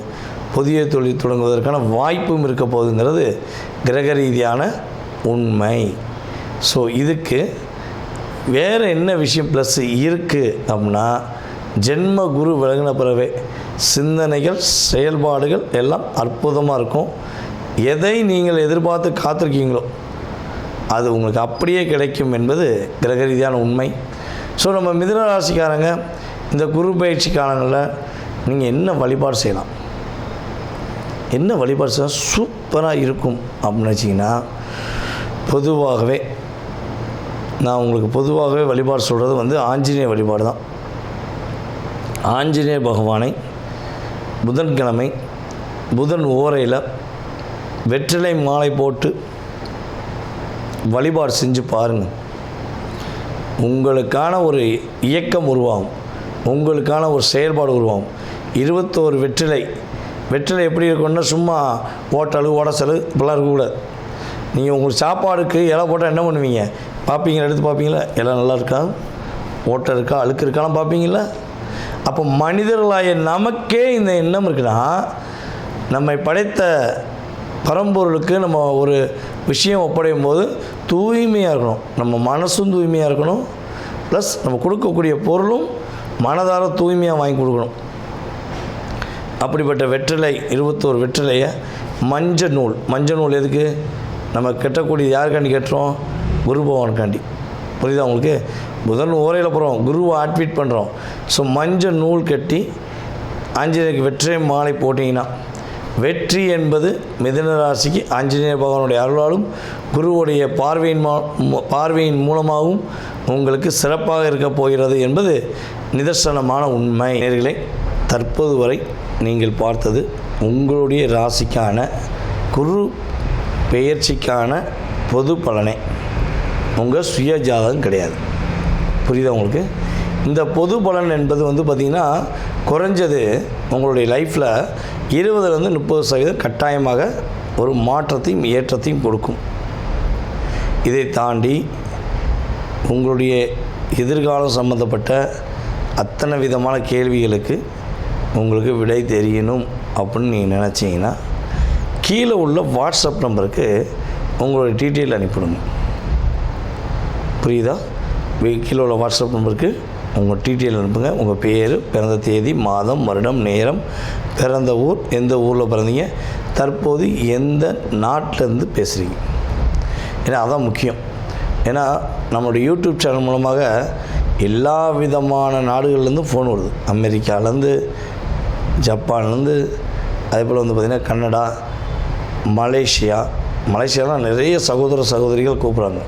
புதிய தொழில் தொடங்குவதற்கான வாய்ப்பும் இருக்க போகுதுங்கிறது கிரக ரீதியான உண்மை. ஸோ இதுக்கு வேறு என்ன விஷயம் ப்ளஸ் இருக்குது அப்படின்னா, ஜென்ம குரு விலகின பிறவே சிந்தனைகள் செயல்பாடுகள் எல்லாம் அற்புதமாக இருக்கும். எதை நீங்கள் எதிர்பார்த்து காத்திருக்கீங்களோ அது உங்களுக்கு அப்படியே கிடைக்கும் என்பது கிரக ரீதியான உண்மை. ஸோ நம்ம மிதுன ராசிக்காரங்க இந்த குரு பயிற்சி காலங்களில் நீங்கள் என்ன வழிபாடு செய்யலாம், என்ன வழிபாடு செய்யலாம் சூப்பராக இருக்கும் அப்படின்னு வச்சிங்கன்னா, பொதுவாகவே நான் உங்களுக்கு பொதுவாகவே வழிபாடு சொல்கிறது வந்து ஆஞ்சநேய வழிபாடு தான். ஆஞ்சநேய பகவானை புதன்கிழமை புதன் ஓரையில் வெற்றிலை மாலை போட்டு வழிபாடு செஞ்சு பாருங்கள். உங்களுக்கான ஒரு இயக்கம் உருவாகும், உங்களுக்கான ஒரு செயல்பாடு உருவாகும். 21 வெற்றிலை எப்படி இருக்குன்னா, சும்மா ஓட்டல் உடசல் இப்படிலாம் இருக்கக்கூடாது. நீங்கள் உங்களுக்கு சாப்பாடுக்கு இலை போட்டால் என்ன பண்ணுவீங்க, பார்ப்பீங்களா, எடுத்து பார்ப்பீங்களா, இலை நல்லா இருக்கா, ஓட்டை இருக்கா, அழுக்கு இருக்கான்னு பார்ப்பீங்களா? அப்போ மனிதர்களாய நமக்கே இந்த எண்ணம் இருக்குன்னா, நம்மை படைத்த பரம்பொருளுக்கு நம்ம ஒரு விஷயம் ஒப்படையும் போது தூய்மையாக இருக்கணும், நம்ம மனசும் தூய்மையாக இருக்கணும், ப்ளஸ் நம்ம கொடுக்கக்கூடிய பொருளும் மனதார தூய்மையாக வாங்கி கொடுக்கணும். அப்படிப்பட்ட வெற்றிலை 21 வெற்றிலையை மஞ்சள் நூல் எதுக்கு நம்ம கட்டக்கூடியது, யாருக்காண்டி கட்டுறோம், குரு பகவானுக்காண்டி. புரியுதா உங்களுக்கு? புதன் ஓரையில் போகிறோம், குருவை ஆட்வீட் பண்ணுறோம். ஸோ மஞ்சள் நூல் கட்டி ஆஞ்சநேயருக்கு வெற்றிலை மாலை போட்டிங்கன்னா, வெற்றி என்பது மிதுன ராசிக்கு ஆஞ்சநேய பகவானுடைய அருளாலும் குருவுடைய பார்வையின் மூலமாகவும் உங்களுக்கு சிறப்பாக இருக்க போகிறது என்பது நிதர்சனமான உண்மை. நேயர்களே, தற்போது வரை நீங்கள் பார்த்தது உங்களுடைய ராசிக்கான குரு பெயர்ச்சிக்கான பொது பலனே, உங்கள் சுய ஜாதகம் கிடையாது. புரியுதா உங்களுக்கு? இந்த பொது பலன் என்பது வந்து பார்த்திங்கன்னா, குறைஞ்சது உங்களுடைய லைஃப்பில் 20-30% கட்டாயமாக ஒரு மாற்றத்தையும் ஏற்றத்தையும் கொடுக்கும். இதை தாண்டி உங்களுடைய எதிர்காலம் சம்பந்தப்பட்ட அத்தனை விதமான கேள்விகளுக்கு உங்களுக்கு விடை தெரியணும் அப்படின்னு நீங்கள் நினச்சிங்கன்னா, கீழே உள்ள வாட்ஸ்அப் நம்பருக்கு உங்களுடைய டீட்டெயில் அனுப்பிடுங்க. புரியுதா? கீழே உள்ள வாட்ஸ்அப் நம்பருக்கு உங்கள் டீட்டெயில் அனுப்புங்க. உங்கள் பேர், பிறந்த தேதி, மாதம், வருடம், நேரம், பிறந்த ஊர், எந்த ஊரில் பிறந்தீங்க, தற்போது எந்த நாட்டிலேருந்து பேசுகிறீங்க. ஏன்னா அதான் முக்கியம். ஏன்னா நம்மளுடைய யூடியூப் சேனல் மூலமாக எல்லா விதமான நாடுகள்லேருந்து ஃபோன் வருது. அமெரிக்காவிலேருந்து, ஜப்பான்லேருந்து, அதே போல் வந்து பார்த்திங்கன்னா கனடா, மலேசியாலாம் நிறைய சகோதரிகள் கூப்பிட்றாங்க.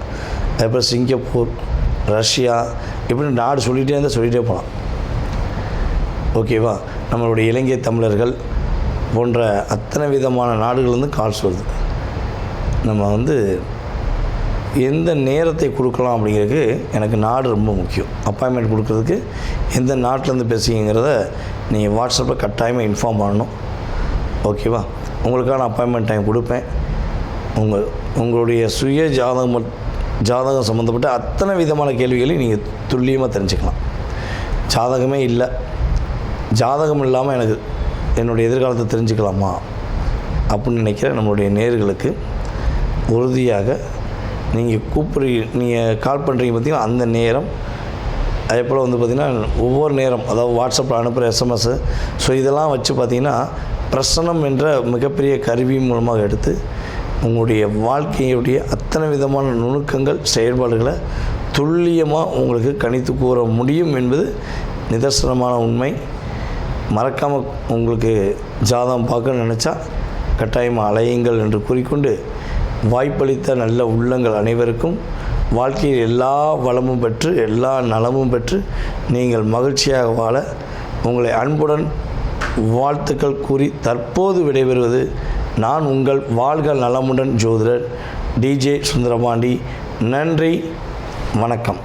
அதே போல் சிங்கப்பூர், ரஷ்யா, இப்படி நாடு சொல்லிகிட்டே போகலாம். ஓகேவா? நம்மளுடைய இலங்கை தமிழர்கள் போன்ற அத்தனை விதமான நாடுகள்லேருந்து கால்ஸ் வருது. நம்ம வந்து எந்த நேரத்தை கொடுக்கலாம் அப்படிங்கிறதுக்கு எனக்கு நாடு ரொம்ப முக்கியம். அப்பாயின்மெண்ட் கொடுக்குறதுக்கு எந்த நாட்டிலேருந்து பேசுகிறீங்கிறத நீங்கள் வாட்ஸ்அப்பில் கட்டாயமாக இன்ஃபார்ம் பண்ணணும். ஓகேவா? உங்களுக்கான அப்பாயின்மெண்ட் டைம் கொடுப்பேன். உங்களுடைய சுய ஜாதகம் சம்மந்தப்பட்ட அத்தனை விதமான கேள்விகளையும் நீங்கள் துல்லியமாக தெரிஞ்சுக்கலாம். ஜாதகமே இல்லை, ஜாதகம் இல்லாமல் எனக்கு என்னுடைய எதிர்காலத்தை தெரிஞ்சுக்கலாமா அப்படின்னு நினைக்கிற நம்மளுடைய நேயர்களுக்கு உறுதியாக நீங்கள் கால் பண்ணுறீங்க பார்த்திங்கன்னா, அந்த நேரம், அதே போல் வந்து பார்த்திங்கன்னா ஒவ்வொரு நேரம், அதாவது வாட்ஸ்அப்பில் அனுப்புகிற எஸ்எம்எஸ்ஸு, ஸோ இதெல்லாம் வச்சு பார்த்திங்கன்னா பிரசனம் என்ற மிகப்பெரிய கருவி மூலமாக எடுத்து உங்களுடைய வாழ்க்கையுடைய அத்தனை விதமான நுணுக்கங்கள், செயல்பாடுகளை துல்லியமாக உங்களுக்கு கணித்து கூற முடியும் என்பது நிதர்சனமான உண்மை. மறக்காமல் உங்களுக்கு ஜாதகம் பார்க்க நினச்சா கட்டாயமாக அலையுங்கள் என்று கூறிக்கொண்டு, வாய்ப்பளித்த நல்ல உள்ளங்கள் அனைவருக்கும் வாழ்க்கையில் எல்லா வளமும் பெற்று எல்லா நலமும் பெற்று நீங்கள் மகிழ்ச்சியாக வாழ உங்களை அன்புடன் வாழ்த்துக்கள் கூறி தற்போது விடைபெறுவது நான் உங்கள் வாழ்க நலமுடன் ஜோதிடர் DJ சுந்தரபாண்டி. நன்றி, வணக்கம்.